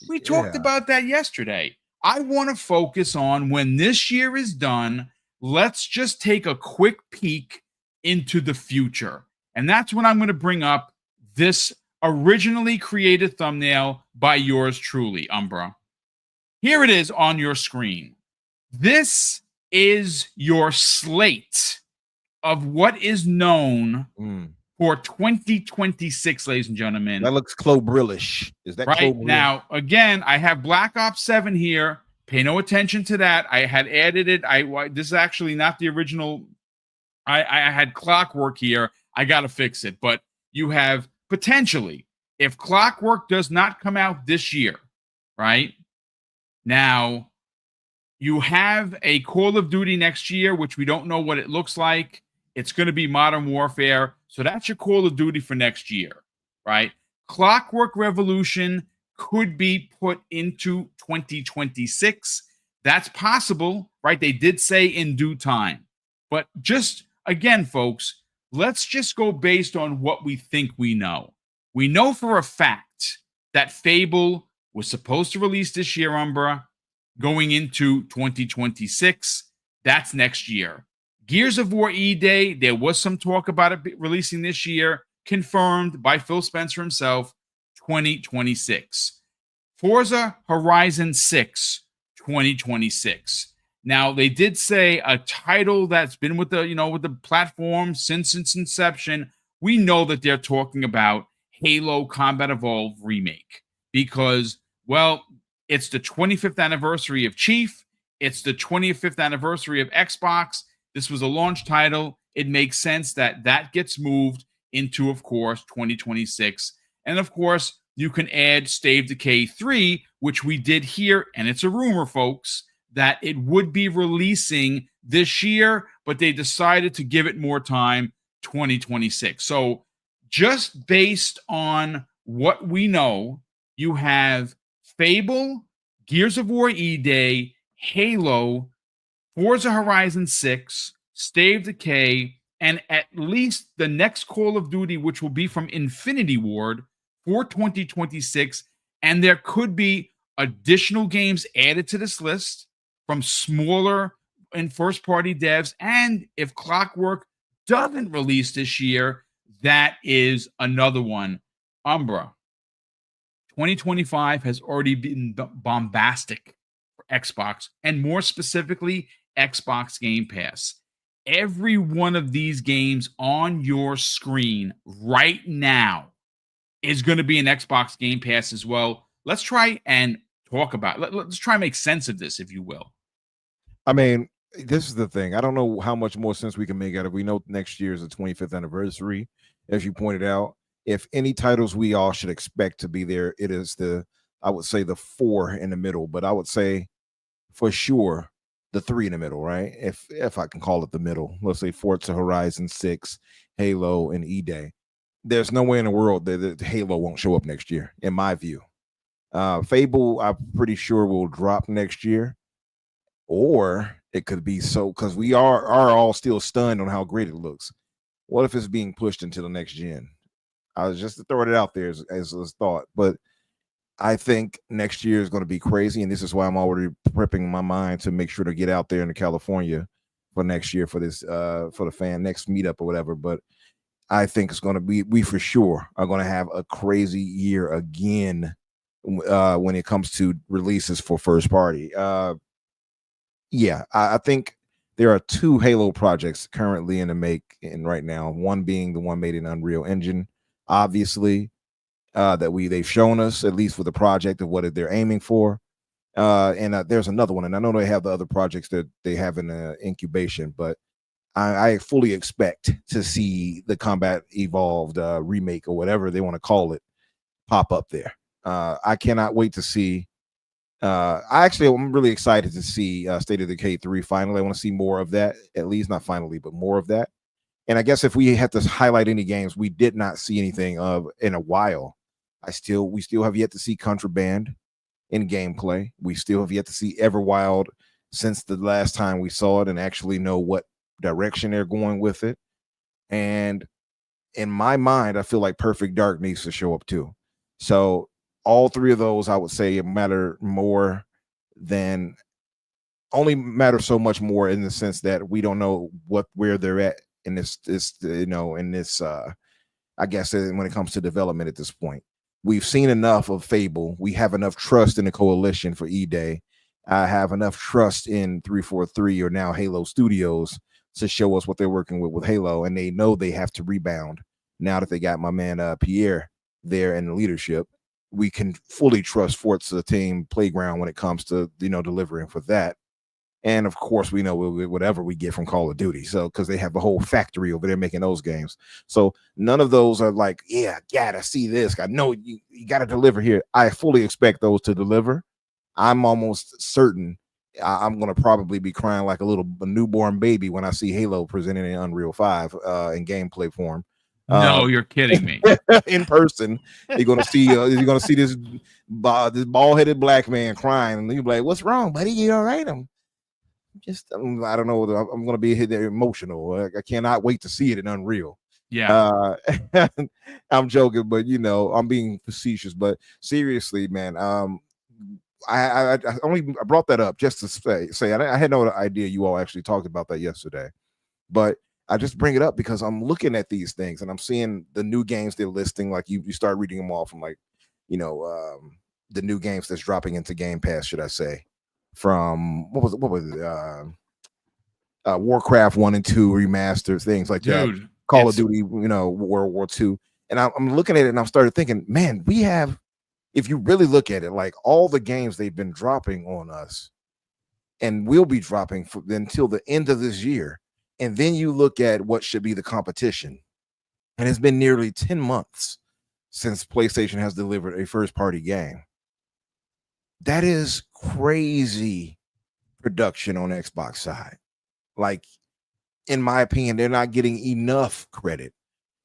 We talked about that yesterday. I want to focus on when this year is done, let's just take a quick peek into the future. And that's when I'm going to bring up this originally created thumbnail by yours truly, Umbra. Here it is on your screen. This is your slate of what is known for 2026, ladies and gentlemen. That looks Clobrillish. Is that right? Clobrill? Now, again, I have Black Ops 7 here. Pay no attention to that. I had added it. This is actually not the original. I had Clockwork here. I got to fix it. But you have potentially, if Clockwork does not come out this year, right? Now, you have a Call of Duty next year, which we don't know what it looks like. It's going to be Modern Warfare. So that's your Call of Duty for next year, right? Clockwork Revolution could be put into 2026. That's possible, right? They did say in due time. But just, again, folks, let's just go based on what we think we know. We know for a fact that Fable was supposed to release this year, Umbra, going into 2026. That's next year. Gears of War E-Day, there was some talk about it releasing this year, confirmed by Phil Spencer himself, 2026. Forza Horizon 6, 2026. Now, they did say a title that's been with the platform since its inception. We know that they're talking about Halo Combat Evolved Remake because, well, it's the 25th anniversary of Chief. It's the 25th anniversary of Xbox. This was a launch title. It makes sense that gets moved into, of course, 2026. And, of course, you can add Stave Decay 3, which we did here, and it's a rumor, folks, that it would be releasing this year, but they decided to give it more time, 2026. So just based on what we know, you have Fable, Gears of War E-Day, Halo, Forza Horizon 6, Stave Decay, and at least the next Call of Duty, which will be from Infinity Ward for 2026. And there could be additional games added to this list from smaller and first-party devs. And if Clockwork doesn't release this year, that is another one. Umbra, 2025 has already been bombastic for Xbox, and more specifically, Xbox Game Pass. Every one of these games on your screen right now is going to be an Xbox Game Pass as well. Let's try and talk about let's try and make sense of this, if you will. I mean, this is the thing. I don't know how much more sense we can make out of it. We know next year is the 25th anniversary, as you pointed out. If any titles we all should expect to be there, it is I would say the 4 in the middle, but I would say for sure the 3 in the middle, right? If I can call it the middle. Let's say Forza Horizon 6, Halo, and E-Day. There's no way in the world that Halo won't show up next year, in my view. Fable, I'm pretty sure will drop next year. Or it could be because we are all still stunned on how great it looks. What if it's being pushed into the next gen? I was just throwing it out there as a thought, but I think next year is going to be crazy, and this is why I'm already prepping my mind to make sure to get out there into California for next year for this for the fan next meetup or whatever. But I think it's going to be, we for sure are going to have a crazy year again when it comes to releases for first party. Yeah, I think there are 2 Halo projects currently in the making right now. One being the one made in Unreal Engine, obviously, that they've shown us at least with the project of what they're aiming for. And there's another one, and I know they have the other projects that they have in incubation, but I fully expect to see the Combat Evolved remake or whatever they want to call it pop up there. I cannot wait to see. I'm really excited to see State of Decay 3 finally. I want to see more of that, at least not finally, but more of that. And I guess if we had to highlight any games we did not see anything of in a while, we still have yet to see Contraband in gameplay. We still have yet to see Everwild since the last time we saw it and actually know what direction they're going with it. And in my mind, I feel like Perfect Dark needs to show up too. So all 3 of those, I would say, matter so much more in the sense that we don't know where they're at in this I guess when it comes to development at this point. We've seen enough of Fable. We have enough trust in the coalition for E-Day. I have enough trust in 343 or now Halo Studios to show us what they're working with Halo, and they know they have to rebound now that they got my man Pierre there in the leadership. We can fully trust Forza Team Playground when it comes to delivering for that. And of course, we know whatever we get from Call of Duty. So because they have a whole factory over there making those games. So none of those are like, yeah, gotta see this. I know you gotta deliver here. I fully expect those to deliver. I'm almost certain I'm gonna probably be crying like a newborn baby when I see Halo presented in Unreal 5 in gameplay form. No, you're kidding me. In person, you're gonna see this bald-headed black man crying, and you're like, "What's wrong, buddy? You all right?" I don't know. I'm gonna be emotional. I cannot wait to see it in Unreal. Yeah. I'm joking, but I'm being facetious. But seriously, man, I brought that up just to say I had no idea you all actually talked about that yesterday, but I just bring it up because I'm looking at these things and I'm seeing the new games they're listing. Like you start reading them all from the new games that's dropping into Game Pass, should I say? From what was it? Warcraft 1 and 2 remastered, things like that. Call of Duty, World War II. And I'm looking at it and I started thinking, man, we have, if you really look at it, like all the games they've been dropping on us and will be dropping until the end of this year. And then you look at what should be the competition. And it's been nearly 10 months since PlayStation has delivered a first-party game. That is crazy production on Xbox side. Like, in my opinion, they're not getting enough credit.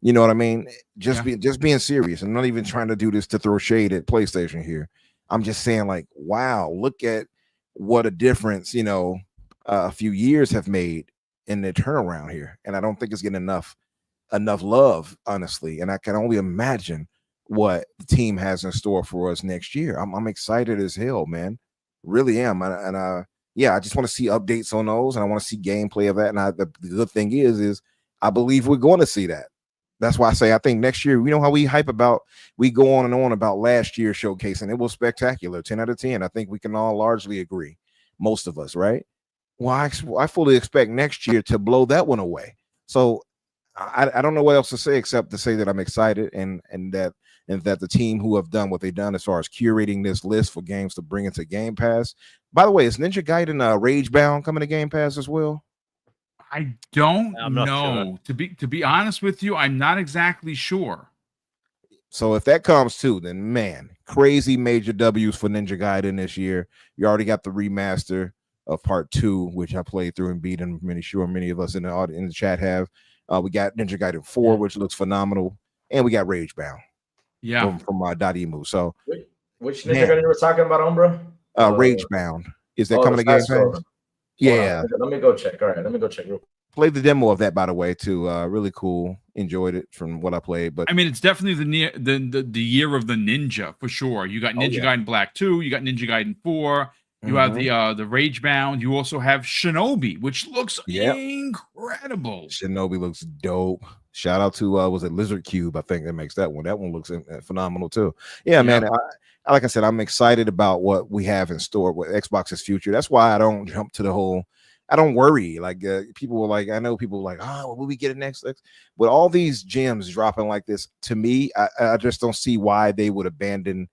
You know what I mean? Just being serious. I'm not even trying to do this to throw shade at PlayStation here. I'm just saying, like, wow, look at what a difference, a few years have made in the turnaround here. And I don't think it's getting enough love, honestly. And I can only imagine what the team has in store for us next year. I'm excited as hell, man. Really am. And I just want to see updates on those, and I want to see gameplay of that. And the good thing is I believe we're going to see that. That's why I say I think next year, you know how we go on and on about last year's showcase, and it was spectacular, 10 out of 10. I think we can all largely agree, most of us, right? Well, I fully expect next year to blow that one away. So I don't know what else to say except to say that I'm excited and that the team who have done what they've done as far as curating this list for games to bring into Game Pass. By the way, is Ninja Gaiden Rage Bound coming to Game Pass as well? I don't I'm not know. To be honest with you, I'm not exactly sure. So if that comes too, then man, crazy major W's for Ninja Gaiden this year. You already got the remaster of Part 2, which I played through and beat, and many of us in the chat have. We got Ninja Gaiden 4, which looks phenomenal, and we got Rage Bound. Yeah, from Dotemu. So which Ninja Gaiden you were talking about, Umbra? Rage Bound. Is that coming to Game Pass? Yeah. Let me go check. All right, let me go check real quick. Played the demo of that, by the way, too. Really cool. Enjoyed it from what I played. But I mean, it's definitely the year of the ninja for sure. You got Ninja Gaiden Black 2, you got Ninja Gaiden 4, you have the Rage Bound. You also have Shinobi, which looks incredible. Shinobi looks dope. Shout out to was it Lizard Cube? I think that makes that one. That one looks phenomenal too. Yeah, man. Like I said, I'm excited about what we have in store with Xbox's future. That's why I don't jump to the whole. I don't worry. Like people were like, I know people were like, oh, will we get it next? But all these gems dropping like this, to me, I just don't see why they would abandon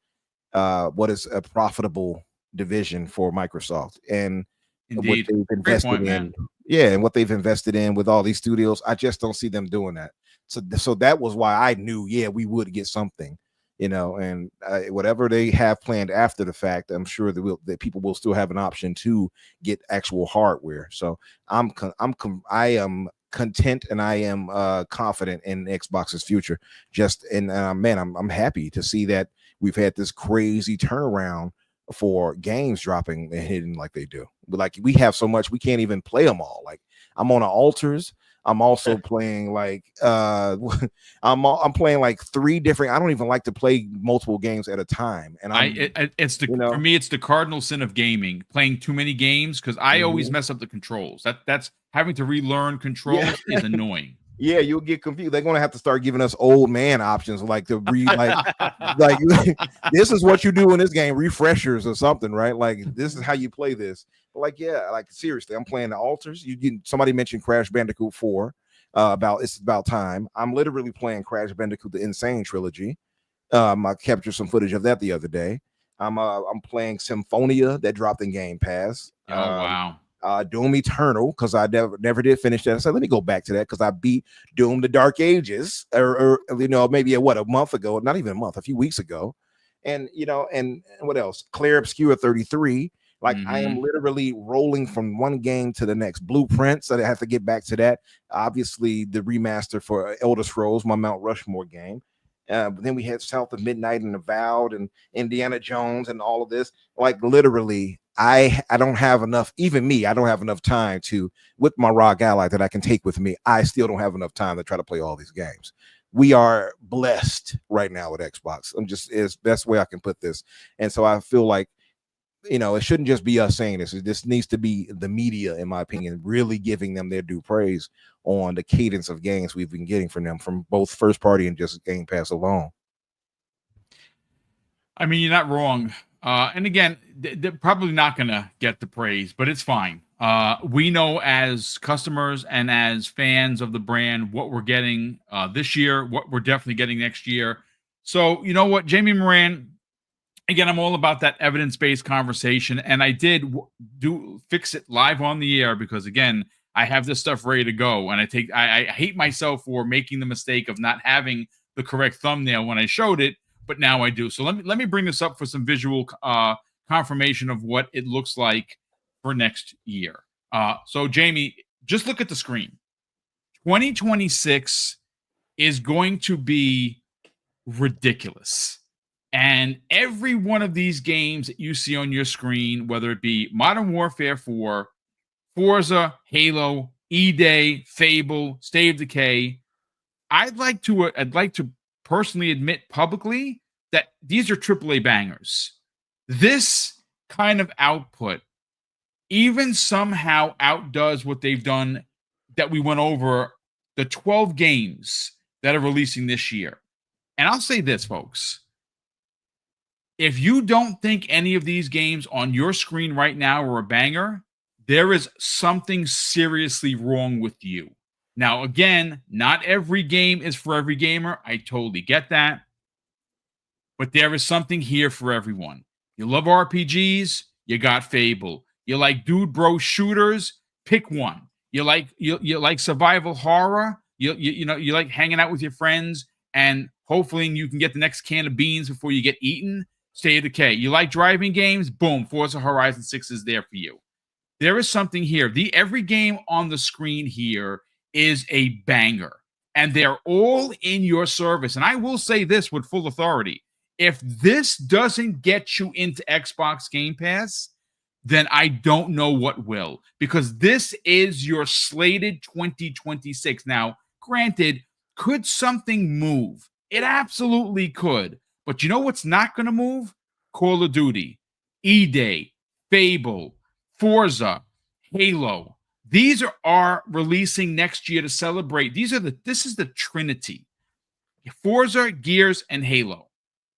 what is a profitable division for Microsoft and Indeed. what they've invested in. Man. Yeah, and what they've invested in with all these studios. I just don't see them doing that. So that was why I knew, we would get something. And whatever they have planned after the fact, I'm sure that people will still have an option to get actual hardware. So I am content and I am confident in Xbox's future. I'm happy to see that we've had this crazy turnaround for games dropping and hitting like they do. But like we have so much, we can't even play them all. Like I'm on Altars. I'm also playing like I'm playing like 3 different. I don't even like to play multiple games at a time. And for me, it's the cardinal sin of gaming, playing too many games, because I always mess up the controls. That's having to relearn controls is annoying. Yeah, you'll get confused. They're gonna have to start giving us old man options, like to read, like this is what you do in this game, refreshers or something, right? Like this is how you play this. Like seriously, I'm playing the Altars. Somebody mentioned Crash Bandicoot 4. It's about time. I'm literally playing Crash Bandicoot the Insane Trilogy. I captured some footage of that the other day. I'm playing Symphonia that dropped in Game Pass. Oh wow. Doom Eternal, because I never did finish that. So let me go back to that because I beat Doom the Dark Ages, or maybe a month ago, not even a month, a few weeks ago. And and what else? Claire Obscura 33. Like I am literally rolling from one game to the next. Blueprint, so I have to get back to that. Obviously, the remaster for Elder Scrolls, my Mount Rushmore game. But then we had South of Midnight and Avowed and Indiana Jones and all of this. Like literally, I don't have enough. Even me, I don't have enough time to, with my ROG Ally that I can take with me. I still don't have enough time to try to play all these games. We are blessed right now with Xbox. Is best way I can put this. And so I feel like, it shouldn't just be us saying this. This needs to be the media, in my opinion, really giving them their due praise on the cadence of games we've been getting from them, from both first party and just Game Pass alone. I mean, you're not wrong. And again, they're probably not going to get the praise, but it's fine. We know as customers and as fans of the brand what we're getting this year, what we're definitely getting next year. So, you know what, Jamie Moran, again, I'm all about that evidence-based conversation, and I did fix it live on the air because, again, I have this stuff ready to go, and I hate myself for making the mistake of not having the correct thumbnail when I showed it, but now I do. So let me bring this up for some visual confirmation of what it looks like for next year. So, Jamie, just look at the screen. 2026 is going to be ridiculous. And every one of these games that you see on your screen, whether it be Modern Warfare 4, Forza, Halo, E-Day, Fable, State of Decay, I'd like to personally admit publicly that these are AAA bangers. This kind of output even somehow outdoes what they've done that we went over, the 12 games that are releasing this year. And I'll say this, folks. If you don't think any of these games on your screen right now are a banger, there is something seriously wrong with you. Now, again, not every game is for every gamer. I totally get that. But there is something here for everyone. You love RPGs, you got Fable. You like dude bro shooters, pick one. You like survival horror, you like hanging out with your friends and hopefully you can get the next can of beans before you get eaten. State of Decay. You like driving games, boom, Forza Horizon 6 is there for you. There is something here. Every game on the screen here is a banger, and they're all in your service. And I will say this with full authority. If this doesn't get you into Xbox Game Pass, then I don't know what will, because this is your slated 2026. Now, granted, could something move? It absolutely could. But you know what's not going to move? Call of Duty, E-Day, Fable, Forza, Halo. These are releasing next year to celebrate. This is the Trinity. Forza, Gears, and Halo.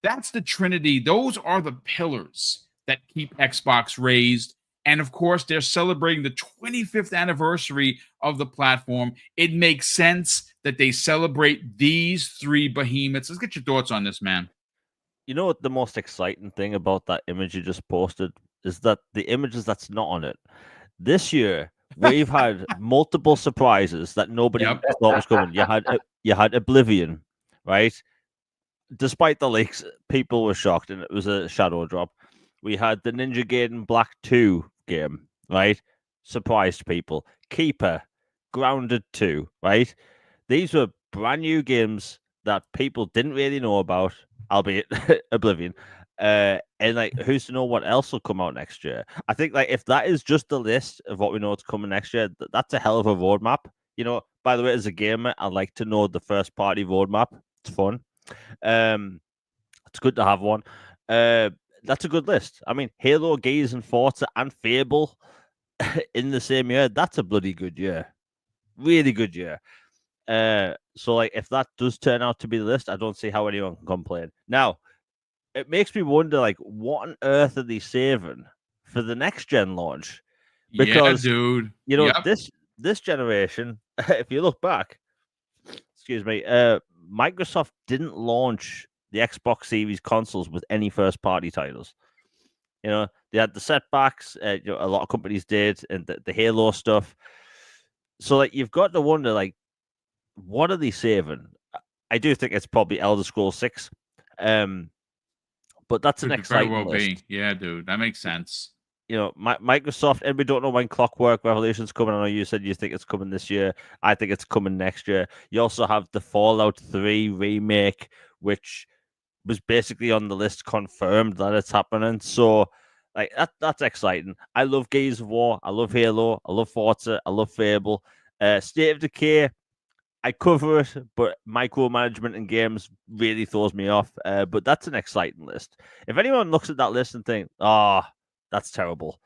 That's the Trinity. Those are the pillars that keep Xbox raised. And of course, they're celebrating the 25th anniversary of the platform. It makes sense that they celebrate these three behemoths. Let's get your thoughts on this, man. You know what the most exciting thing about that image you just posted is that the images that's not on it. This year, we've had multiple surprises that nobody thought was coming. You had Oblivion, right? Despite the leaks, people were shocked, and it was a shadow drop. We had the Ninja Gaiden Black 2 game, right? Surprised people. Keeper, Grounded 2, right? These were brand new games that people didn't really know about, albeit Oblivion. And like, who's to know what else will come out next year? I think like if that is just the list of what we know is coming next year, that's a hell of a roadmap. You know, by the way, as a gamer, I like to know the first party roadmap. It's fun. It's good to have one. That's a good list. I mean, Halo, Gears, and Forza, and Fable in the same year. That's a bloody good year. Really good year. So like, if that does turn out to be the list, I don't see how anyone can complain. Now, it makes me wonder, like, what on earth are they saving for the next gen launch? Because, dude, you know, this generation, if you look back, excuse me, Microsoft didn't launch the Xbox Series consoles with any first party titles. You know, they had the setbacks. A lot of companies did, and the Halo stuff. So, like, you've got to wonder, like, what are they saving? I do think it's probably Elder Scrolls 6. But that's an exciting list. Yeah, dude, that makes sense. You know, Microsoft, and we don't know when Clockwork Revolution's coming. I know you said you think it's coming this year. I think it's coming next year. You also have the Fallout 3 remake, which was basically on the list confirmed that it's happening. So, like, that's exciting. I love Gears of War. I love Halo. I love Forza. I love Fable. State of Decay, I cover it, but micromanagement in games really throws me off. But that's an exciting list. If anyone looks at that list and think, that's terrible,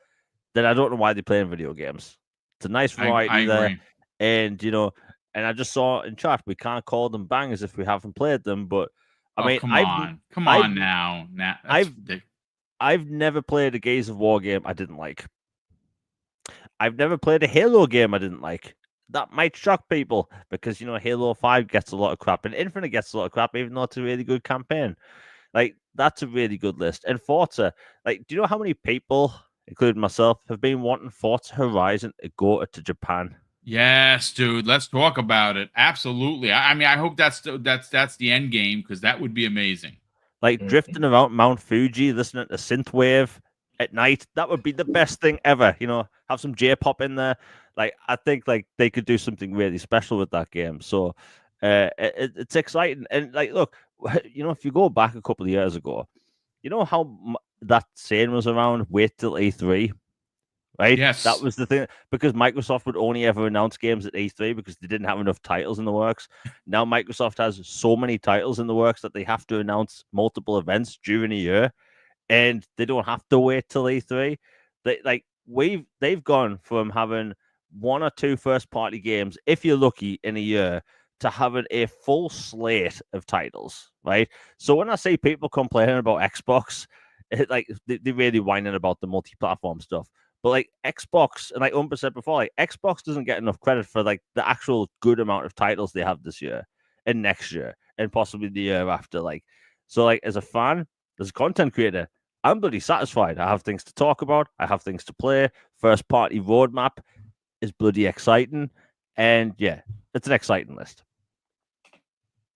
then I don't know why they're playing video games. It's a nice variety there. Agree. And, you know, and I just saw in chat, we can't call them bangers if we haven't played them. But, I mean, come on now. I've never played a Gears of War game I didn't like. I've never played a Halo game I didn't like. That might shock people because, you know, Halo 5 gets a lot of crap and Infinite gets a lot of crap, even though it's a really good campaign. Like, that's a really good list. And Forza, like, do you know how many people, including myself, have been wanting Forza Horizon to go to Japan? Yes, dude. Let's talk about it. Absolutely. I mean, I hope that's the end game, because that would be amazing. Like, drifting around Mount Fuji, listening to synthwave at night, that would be the best thing ever. You know, have some J-pop in there. Like, I think like they could do something really special with that game. So it's exciting. And like, look, you know, if you go back a couple of years ago, you know how that saying was around, wait till E3, right? Yes. That was the thing, because Microsoft would only ever announce games at E3 because they didn't have enough titles in the works. Now Microsoft has so many titles in the works that they have to announce multiple events during a year, and they don't have to wait till E3. They've gone from having one or two first party games, if you're lucky, in a year, to having a full slate of titles, right? So when I see people complaining about Xbox, they're really whining about the multi-platform stuff. But like Xbox, and like Umber said before, like Xbox doesn't get enough credit for like the actual good amount of titles they have this year and next year and possibly the year after. Like, so like as a fan, as a content creator, I'm bloody satisfied. I have things to talk about. I have things to play. First party roadmap is bloody exciting. And yeah, it's an exciting list.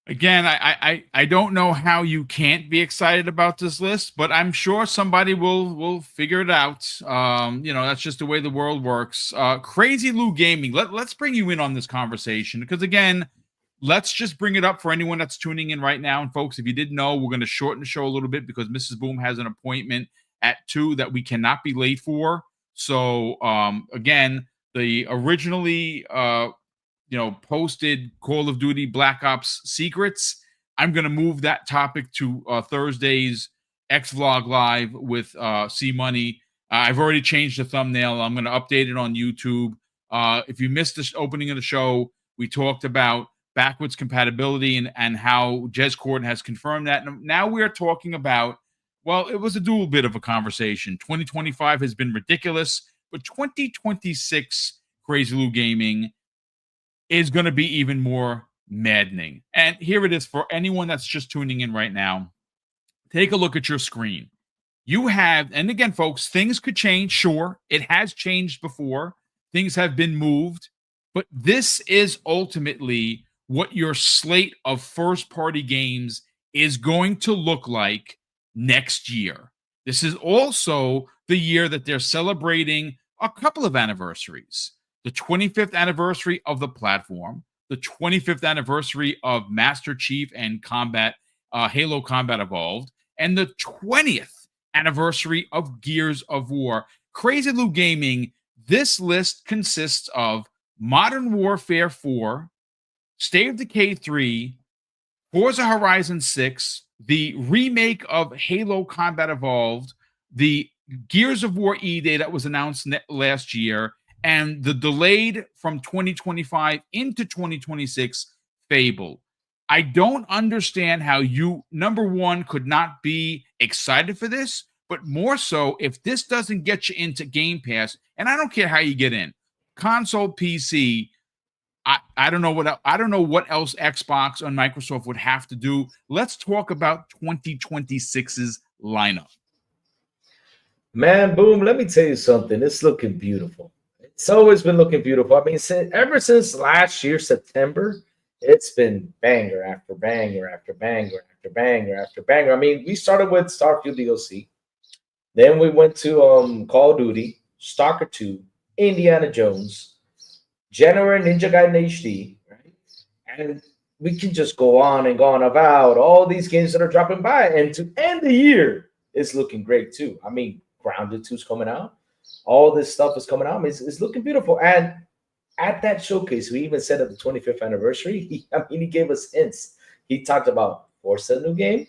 Again, I don't know how you can't be excited about this list, but I'm sure somebody will figure it out. That's just the way the world works. Crazy Lou Gaming. Let's bring you in on this conversation because again, let's just bring it up for anyone that's tuning in right now. And folks, if you didn't know, we're going to shorten the show a little bit because Mrs. Boom has an appointment at 2 that we cannot be late for. So again, the originally posted Call of Duty Black Ops secrets. I'm going to move that topic to Thursday's X-Vlog Live with C Money. I've already changed the thumbnail. I'm going to update it on YouTube. If you missed the opening of the show, we talked about backwards compatibility and how Corden has confirmed that. And now we're talking about, well, it was a dual bit of a conversation. 2025 has been ridiculous, but 2026 Crazy Lou Gaming is going to be even more maddening. And here it is for anyone that's just tuning in right now. Take a look at your screen. You have, and again, folks, things could change. Sure, it has changed before. Things have been moved. But this is ultimately what your slate of first-party games is going to look like next year. This is also the year that they're celebrating a couple of anniversaries. The 25th anniversary of the platform, the 25th anniversary of Master Chief and Halo Combat Evolved, and the 20th anniversary of Gears of War. Crazy Lou Gaming, this list consists of Modern Warfare 4, State of Decay 3, Forza Horizon 6, the remake of Halo Combat Evolved, the Gears of War E-Day that was announced last year, and the delayed from 2025 into 2026 Fable. I don't understand how you, number one, could not be excited for this, but more so if this doesn't get you into Game Pass, and I don't care how you get in, console, PC. I don't know what else Xbox and Microsoft would have to do. Let's talk about 2026's lineup. Man, Boom, let me tell you something. It's looking beautiful. It's always been looking beautiful. I mean, ever since last year, September, it's been banger after banger after banger after banger after banger. I mean, we started with Starfield DLC. Then we went to Call of Duty, Stalker 2, Indiana Jones, January Ninja Gaiden HD, right? And we can just go on and go on about all these games that are dropping by. And to end the year, it's looking great too. I mean, Grounded 2 is coming out. All this stuff is coming out. It's looking beautiful. And at that showcase, we even said at the 25th anniversary, he gave us hints. He talked about Forza new game.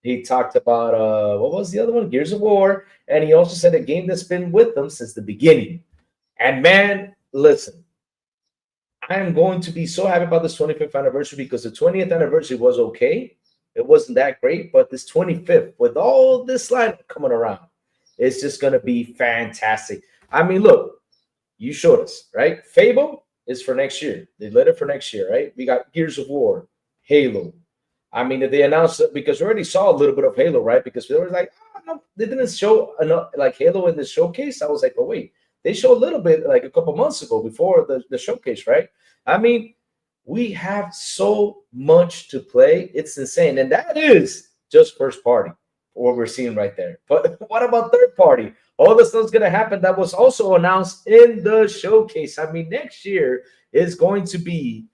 He talked about, what was the other one? Gears of War. And he also said a game that's been with them since the beginning. And man, listen, I am going to be so happy about this 25th anniversary because the 20th anniversary was okay. It wasn't that great. But this 25th, with all this lineup coming around, it's just going to be fantastic. I mean, look, you showed us, right? Fable is for next year. They let it for next year, right? We got Gears of War, Halo. I mean, they announced it because we already saw a little bit of Halo, right? Because they were like, oh, no, they didn't show enough like Halo in the showcase. I was like, oh, wait, they showed a little bit like a couple months ago before the showcase, right? I mean, we have so much to play. It's insane. And that is just first party, what we're seeing right there. But what about third party? All the stuff's going to happen that was also announced in the showcase. I mean, next year is going to be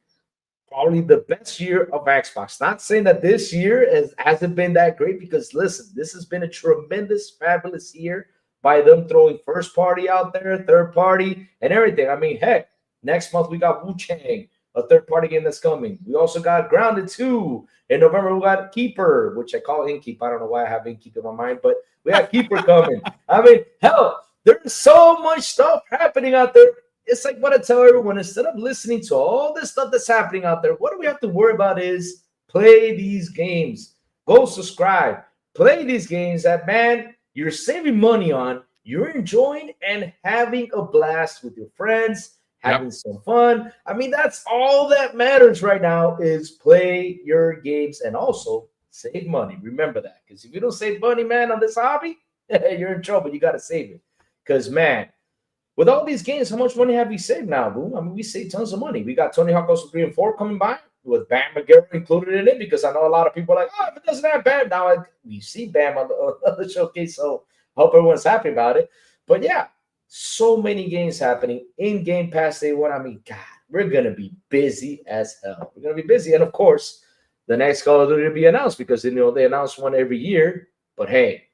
probably the best year of Xbox. Not saying that this year hasn't been that great because, listen, this has been a tremendous, fabulous year by them throwing first party out there, third party, and everything. I mean, heck, next month we got Wu-Chang, a third-party game that's coming. We also got Grounded 2. In November, we got Keeper, which I call Innkeep. I don't know why I have Innkeep in my mind, but we have Keeper coming. I mean, hell, there's so much stuff happening out there. it's like what I tell everyone, instead of listening to all this stuff that's happening out there, what do we have to worry about is play these games. Go subscribe. Play these games that, man, you're saving money on, you're enjoying and having a blast with your friends, having some fun. I mean, that's all that matters right now is play your games and also save money. Remember that, because if you don't save money, man, on this hobby, you're in trouble. You got to save it. Because, man, with all these games, how much money have we saved now, Boom? I mean, we saved tons of money. We got Tony Hawk also 3 and 4 coming by with Bam McGarrett included in it, because I know a lot of people are like, oh, if it doesn't have Bam, now we see Bam on the showcase, so I hope everyone's happy about it. But yeah, so many games happening in Game Pass Day 1. I mean, God, we're going to be busy as hell. We're going to be busy. And of course, the next Call of Duty will be announced, because they announce one every year. But hey,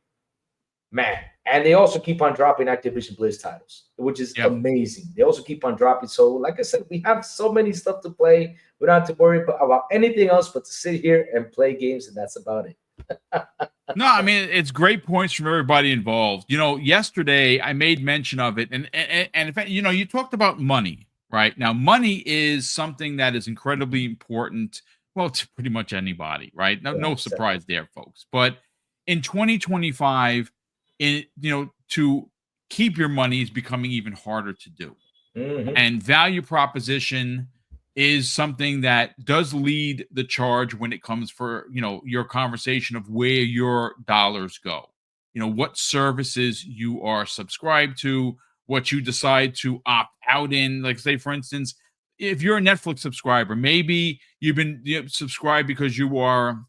man, and they also keep on dropping Activision Blizzard titles, which is amazing. They also keep on dropping. So, like I said, we have so many stuff to play. We don't have to worry about anything else but to sit here and play games, and that's about it. No, I mean, it's great points from everybody involved. Yesterday I made mention of it, and in fact, you talked about money, right? Now, money is something that is incredibly important, well, to pretty much anybody, right? No surprise there, folks. But in 2025, to keep your money is becoming even harder to do. Mm-hmm. And value proposition is something that does lead the charge when it comes for, your conversation of where your dollars go, what services you are subscribed to, what you decide to opt out in. Like, say, for instance, if you're a Netflix subscriber, maybe you've been subscribed because you are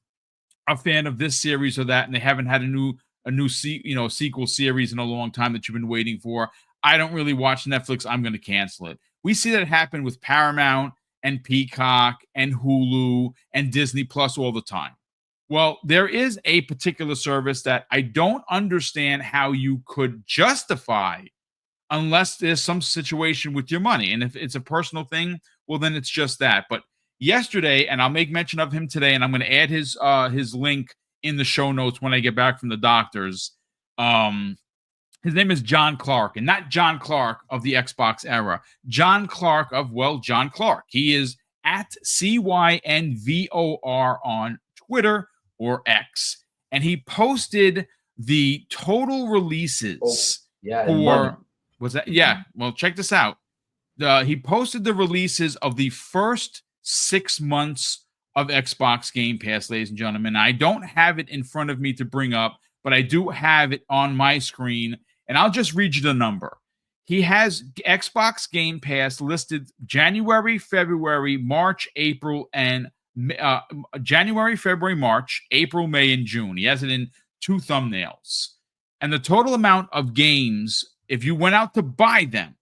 a fan of this series or that, and they haven't had a new sequel series in a long time that you've been waiting for. I don't really watch Netflix. I'm going to cancel it. We see that happen with Paramount and Peacock and Hulu and Disney Plus all the time. Well, there is a particular service that I don't understand how you could justify unless there's some situation with your money. And if it's a personal thing, well, then it's just that. But yesterday, and I'll make mention of him today, and I'm going to add his link in the show notes when I get back from the doctors. His name is John Clark, and not John Clark of the Xbox era. John Clark of, John Clark. He is at CYNVOR on Twitter or X. And he posted the total releases for... Was that? Yeah. Well, check this out. He posted the releases of the first 6 months of Xbox Game Pass, ladies and gentlemen. I don't have it in front of me to bring up, but I do have it on my screen, and I'll just read you the number. He has Xbox Game Pass listed January, February, March, April, and January, February, March, April, May, and June. He has it in 2 thumbnails. And the total amount of games, if you went out to buy them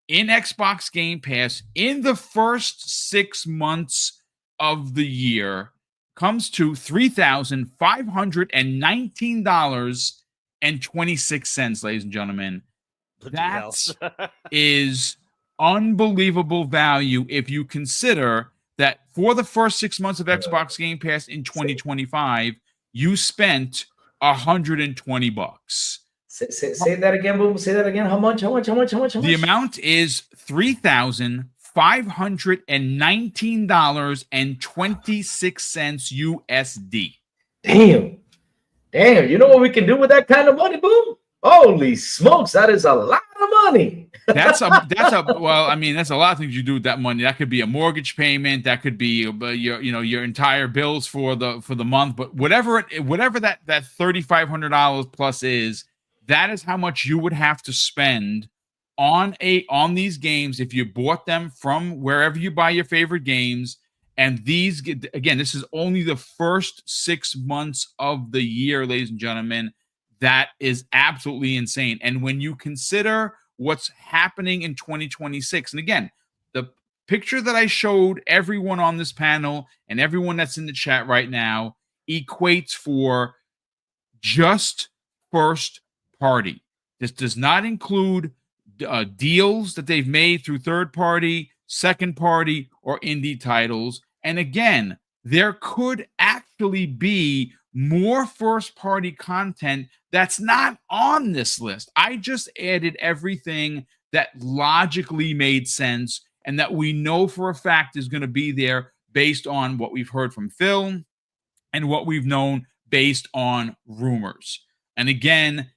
in Xbox Game Pass in the first 6 months of the year, comes to $3,519.26, ladies and gentlemen. That is unbelievable value if you consider that for the first 6 months of Xbox Game Pass in 2025, you spent $120. Say that again, Boom. Say that again. How much? The amount is $3,519.26 USD. Damn. You know what we can do with that kind of money, Boom? Holy smokes, that is a lot of money. That's a that's a lot of things you do with that money. That could be a mortgage payment, that could be your entire bills for the month, but whatever that $3,500 plus is, that is how much you would have to spend on these games if you bought them from wherever you buy your favorite games. And these, again, this is only the first 6 months of the year, ladies and gentlemen. That is absolutely insane. And when you consider what's happening in 2026, and again, the picture that I showed everyone on this panel and everyone that's in the chat right now equates for just first party. This does not include deals that they've made through third party, second party, or indie titles. And again, there could actually be more first party content that's not on this list. I just added everything that logically made sense and that we know for a fact is going to be there based on what we've heard from Phil and what we've known based on rumors. And again,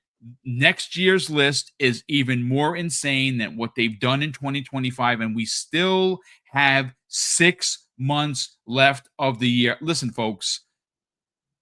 next year's list is even more insane than what they've done in 2025, and we still have 6 months left of the year. Listen, folks,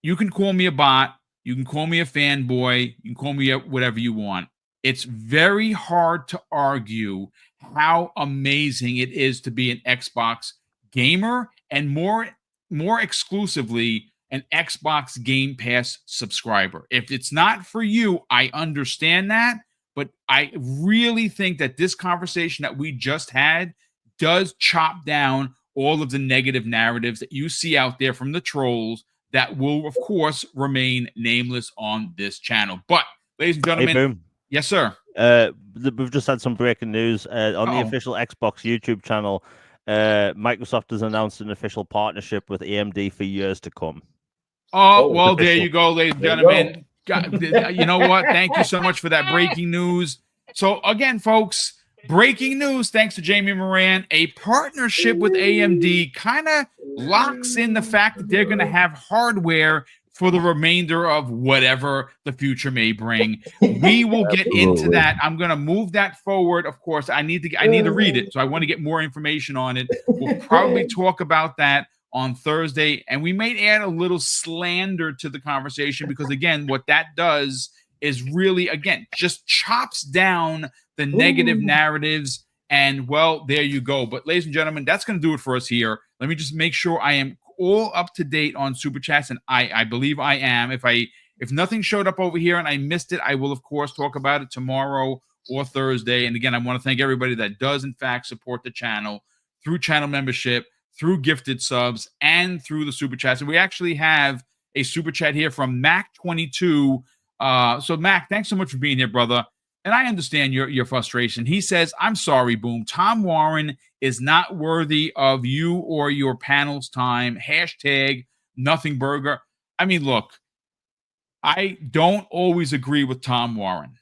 you can call me a bot, you can call me a fanboy, you can call me whatever you want. It's very hard to argue how amazing it is to be an Xbox gamer, and more exclusively an Xbox Game Pass subscriber. If it's not for you, I understand that, but I really think that this conversation that we just had does chop down all of the negative narratives that you see out there from the trolls that will, of course, remain nameless on this channel. But, ladies and gentlemen, Hey, Boom. Yes, sir. We've just had some breaking news on the official Xbox YouTube channel. Microsoft has announced an official partnership with AMD for years to come. Oh, well, there you go, ladies and gentlemen. You know what? Thank you so much for that breaking news. So, again, folks, breaking news, thanks to Jamie Moran, a partnership with AMD kind of locks in the fact that they're going to have hardware for the remainder of whatever the future may bring. We will get into that. I'm going to move that forward. Of course, I need to read it, so I want to get more information on it. We'll probably talk about that on Thursday, and we may add a little slander to the conversation because, again, what that does is really, again, just chops down the negative narratives. And, well, there you go. But, ladies and gentlemen, that's going to do it for us here. Let me just make sure I am all up to date on Super Chats, and I believe I am. If nothing showed up over here and I missed it, I will, of course, talk about it tomorrow or Thursday. And, again, I want to thank everybody that does, in fact, support the channel through channel membership, through gifted subs, and through the Super Chats. And we actually have a Super Chat here from Mac22. So, Mac, thanks so much for being here, brother. And I understand your frustration. He says, I'm sorry, Boom. Tom Warren is not worthy of you or your panel's time. Hashtag nothing burger. I mean, look, I don't always agree with Tom Warren.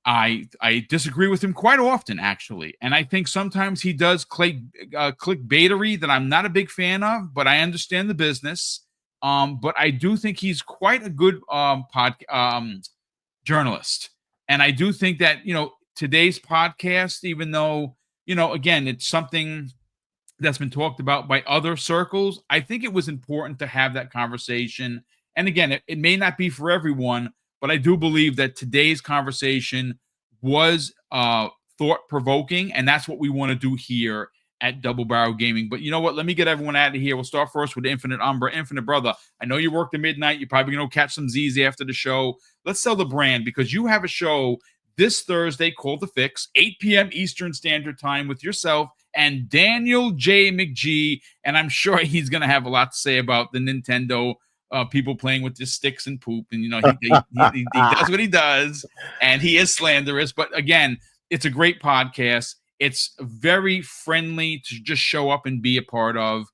I disagree with him quite often, actually. And I think sometimes he does clickbaitery that I'm not a big fan of, but I understand the business. But I do think he's quite a good journalist. And I do think that, today's podcast, even though, again, it's something that's been talked about by other circles, I think it was important to have that conversation. And again, it may not be for everyone, but I do believe that today's conversation was thought-provoking, and that's what we want to do here at Double Barrel Gaming. But you know what? Let me get everyone out of here. We'll start first with Infinite Umbra. Infinite, brother, I know you worked at midnight. You're probably going to catch some Z's after the show. Let's sell the brand because you have a show this Thursday called The Fix, 8 p.m. Eastern Standard Time with yourself and Daniel J. McGee. And I'm sure he's going to have a lot to say about the Nintendo people playing with just sticks and poop. And, he does what he does, and he is slanderous. But, again, it's a great podcast. It's very friendly to just show up and be a part of.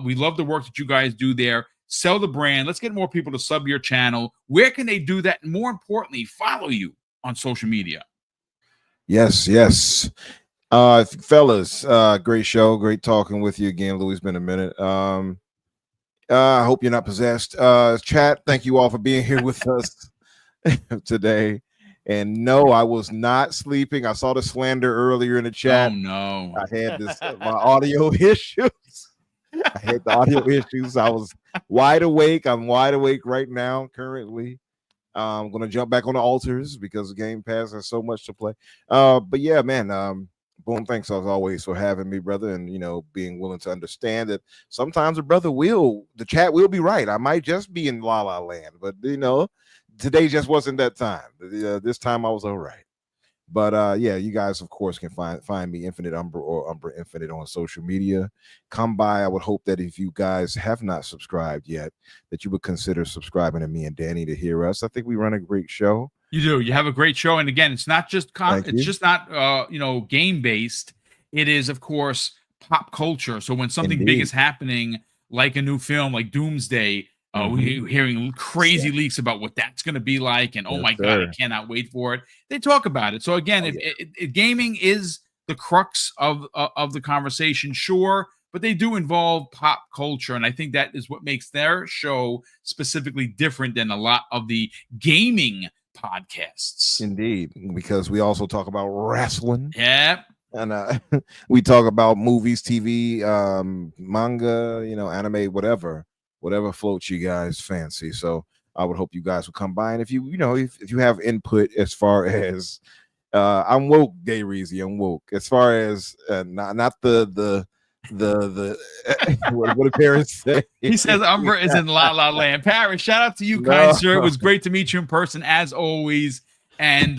We love the work that you guys do there. Sell the brand. Let's get more people to sub your channel. Where can they do that? And more importantly, follow you on social media. Yes. Fellas, great show. Great talking with you again, Louis. It's been a minute. I hope you're not possessed. Chat, thank you all for being here with us today. And no, I was not sleeping. I saw the slander earlier in the chat. Oh, no. I had my audio issues. I had the audio issues. I was wide awake. I'm wide awake right now, currently. I'm going to jump back on the altars because Game Pass has so much to play. But yeah, man, Boom, thanks as always for having me, brother, and, being willing to understand that sometimes the chat will be right. I might just be in La La Land, but, today just wasn't that time. This time I was all right. But yeah, you guys, of course, can find me Infinite Umbra or Umbra Infinite on social media. Come by. I would hope that if you guys have not subscribed yet, that you would consider subscribing to me and Danny to hear us. I think we run a great show. You do. You have a great show. And again, it's not just game based. It is, of course, pop culture. So when something big is happening, like a new film, like Doomsday, We're hearing crazy leaks about what that's going to be like, and oh Yes, my god, I sir. cannot wait for it. They talk about it. So again, if gaming is the crux of the conversation, sure, but they do involve pop culture, and I think that is what makes their show specifically different than a lot of the gaming podcasts. Indeed, because we also talk about wrestling. Yeah. And we talk about movies, TV, manga, anime, whatever floats you guys fancy. So I would hope you guys will come by. And if you have input as far as I'm woke, Gay Reezy, I'm woke. As far as not the what do parents say? He says Umbra is in La La Land. Paris, shout out to you, kind sir. It was great to meet you in person as always. And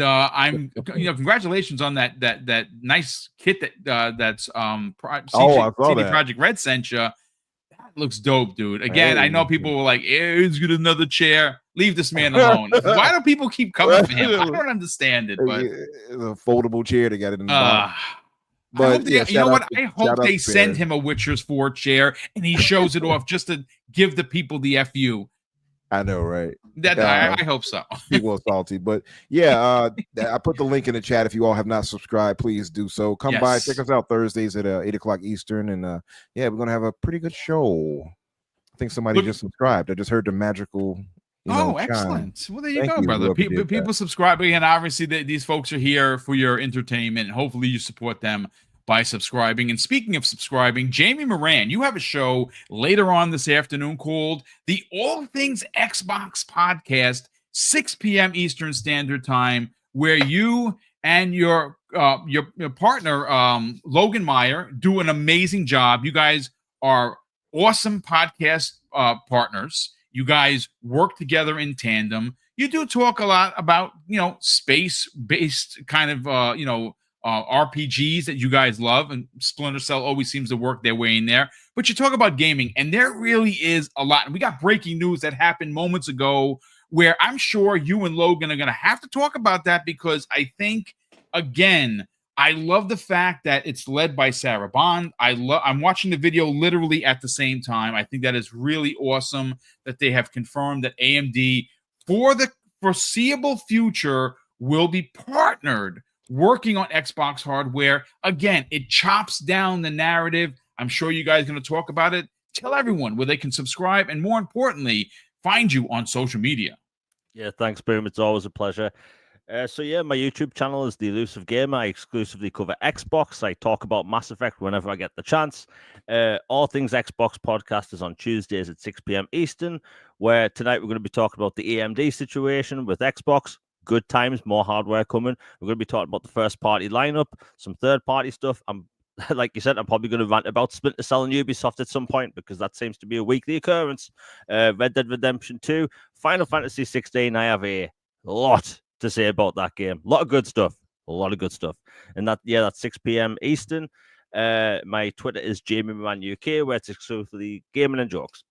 congratulations on that nice kit that's CD Projekt Red sent you. That looks dope, dude. Again, I know people were like, "It's good, another chair. Leave this man alone." Why do people keep coming for him? I don't understand it, but it's a foldable chair. They got it in the bottom. But you know what? I hope they send him a Witcher's 4 chair and he shows it off just to give the people the FU. I know, right? I hope so. People are salty, but yeah, I put the link in the chat. If you all have not subscribed, please do so. Come by, check us out Thursdays at 8:00 Eastern, and we're gonna have a pretty good show. I think somebody just subscribed. I just heard the magical. Excellent. Chime. Well, there you go, brother. People subscribing, and obviously these folks are here for your entertainment. And hopefully, you support them by subscribing. And speaking of subscribing, Jamie Moran, you have a show later on this afternoon called the All Things Xbox Podcast, 6 p.m. Eastern Standard Time, where you and your partner, Logan Meyer, do an amazing job. You guys are awesome podcast partners. You guys work together in tandem. You do talk a lot about, space-based kind of, RPGs that you guys love, and Splinter Cell always seems to work their way in there. But you talk about gaming, and there really is a lot. And we got breaking news that happened moments ago where I'm sure you and Logan are going to have to talk about that, because I think, again, I love the fact that it's led by Sarah Bond. I'm watching the video literally at the same time. I think that is really awesome that they have confirmed that AMD, for the foreseeable future, will be partnered working on Xbox hardware. Again, it chops down the narrative. I'm sure you guys are going to talk about it. Tell everyone where they can subscribe, and more importantly, find you on social media. Yeah, thanks, Boom. It's always a pleasure. My YouTube channel is The Elusive Gamer. I exclusively cover Xbox. I talk about Mass Effect whenever I get the chance. All Things Xbox podcast is on Tuesdays at 6 p.m. Eastern, where tonight we're going to be talking about the AMD situation with Xbox. Good times, more hardware coming. We're going to be talking about the first-party lineup, some third-party stuff. Like you said, I'm probably going to rant about Splinter Cell and Ubisoft at some point, because that seems to be a weekly occurrence. Red Dead Redemption 2, Final Fantasy 16. I have a lot to say about that game. A lot of good stuff. And that's 6 p.m. Eastern. My Twitter is Jamie Man UK, where it's exclusively gaming and jokes.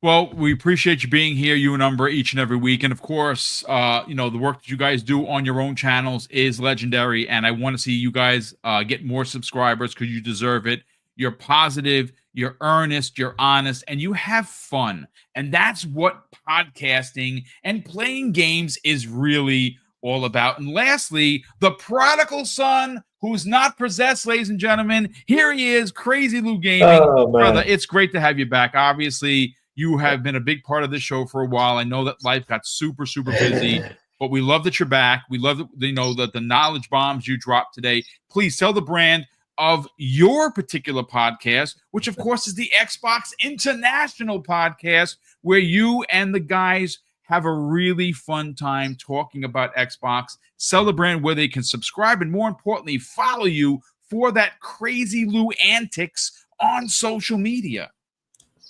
Well, we appreciate you being here, you and Umbra, each and every week. And of course, the work that you guys do on your own channels is legendary. And I want to see you guys get more subscribers, because you deserve it. You're positive, you're earnest, you're honest, and you have fun. And that's what podcasting and playing games is really all about. And lastly, the prodigal son who's not possessed, ladies and gentlemen. Here he is, Crazy Lou Gaming. Brother, it's great to have you back. Obviously, you have been a big part of this show for a while. I know that life got super, super busy, but we love that you're back. We love that, the knowledge bombs you dropped today. Please tell the brand of your particular podcast, which of course is the Xbox International Podcast, where you and the guys have a really fun time talking about Xbox. Sell the brand where they can subscribe, and more importantly, follow you for that Crazy Lou antics on social media.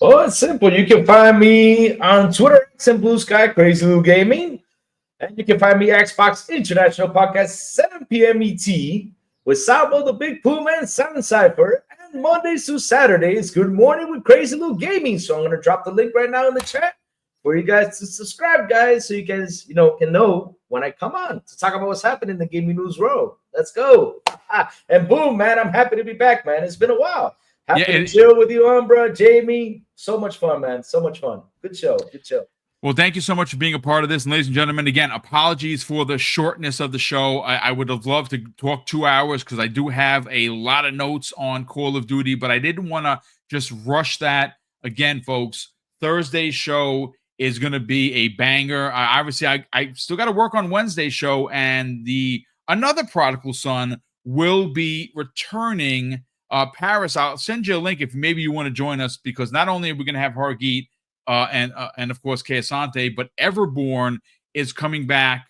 Oh, it's simple. You can find me on Twitter and Blue Sky, Crazy Lou Gaming. And you can find me Xbox International Podcast, 7 p.m. ET, with Sabo, the Big Puma, and Sound Cypher. And Mondays through Saturdays, Good Morning with Crazy Lou Gaming. So I'm going to drop the link right now in the chat for you guys to subscribe, guys, so you guys, can know when I come on to talk about what's happening in the gaming news world. Let's go. And boom, man, I'm happy to be back, man. It's been a while. Happy Yeah, to chill with you, Umbra, Jamie. So much fun, man. So much fun. Good show. Good show. Well, thank you so much for being a part of this. And ladies and gentlemen, again, apologies for the shortness of the show. I would have loved to talk 2 hours because I do have a lot of notes on Call of Duty, but I didn't want to just rush that. Again, folks, Thursday's show is going to be a banger. Obviously, I still got to work on Wednesday's show, and another Prodigal Son will be returning. Paris, I'll send you a link if maybe you want to join us, because not only are we going to have Hargeet, and of course Keasante, but Everborn is coming back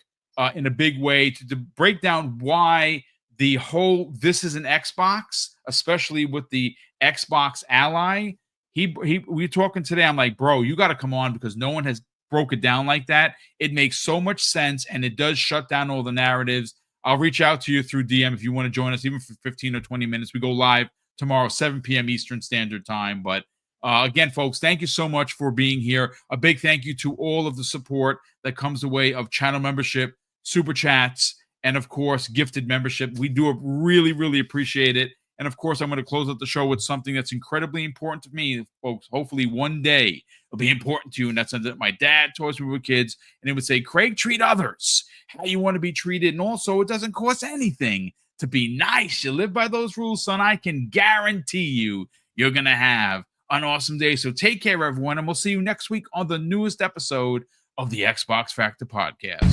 in a big way to break down why the whole this is an Xbox, especially with the Xbox Ally. We were talking today. I'm like, bro, you got to come on because no one has broke it down like that. It makes so much sense, and it does shut down all the narratives. I'll reach out to you through DM if you want to join us, even for 15 or 20 minutes. We go live tomorrow, 7 p.m. Eastern Standard Time, but again, folks, thank you so much for being here. A big thank you to all of the support that comes the way of channel membership, super chats, and of course, gifted membership. We do really, really appreciate it. And of course, I'm going to close out the show with something that's incredibly important to me, folks. Hopefully one day it'll be important to you. And that's something that my dad taught us when we were kids. And it would say, Craig, treat others how you want to be treated. And also, it doesn't cost anything to be nice. You live by those rules, son. I can guarantee you're going to have an awesome day. So take care, everyone, and we'll see you next week on the newest episode of the Xbox Factor Podcast.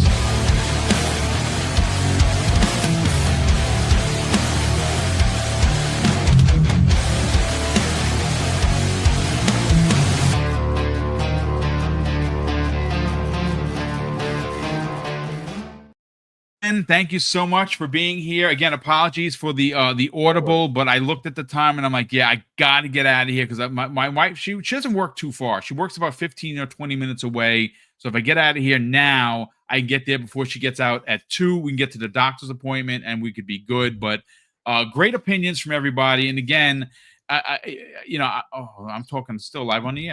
And thank you so much for being here. Again, apologies for the audible, but I looked at the time and I'm like, yeah, I got to get out of here because my wife, she doesn't work too far. She works about 15 or 20 minutes away. So if I get out of here now, I can get there before she gets out at 2. We can get to the doctor's appointment and we could be good. But great opinions from everybody. And again, I'm talking still live on the air.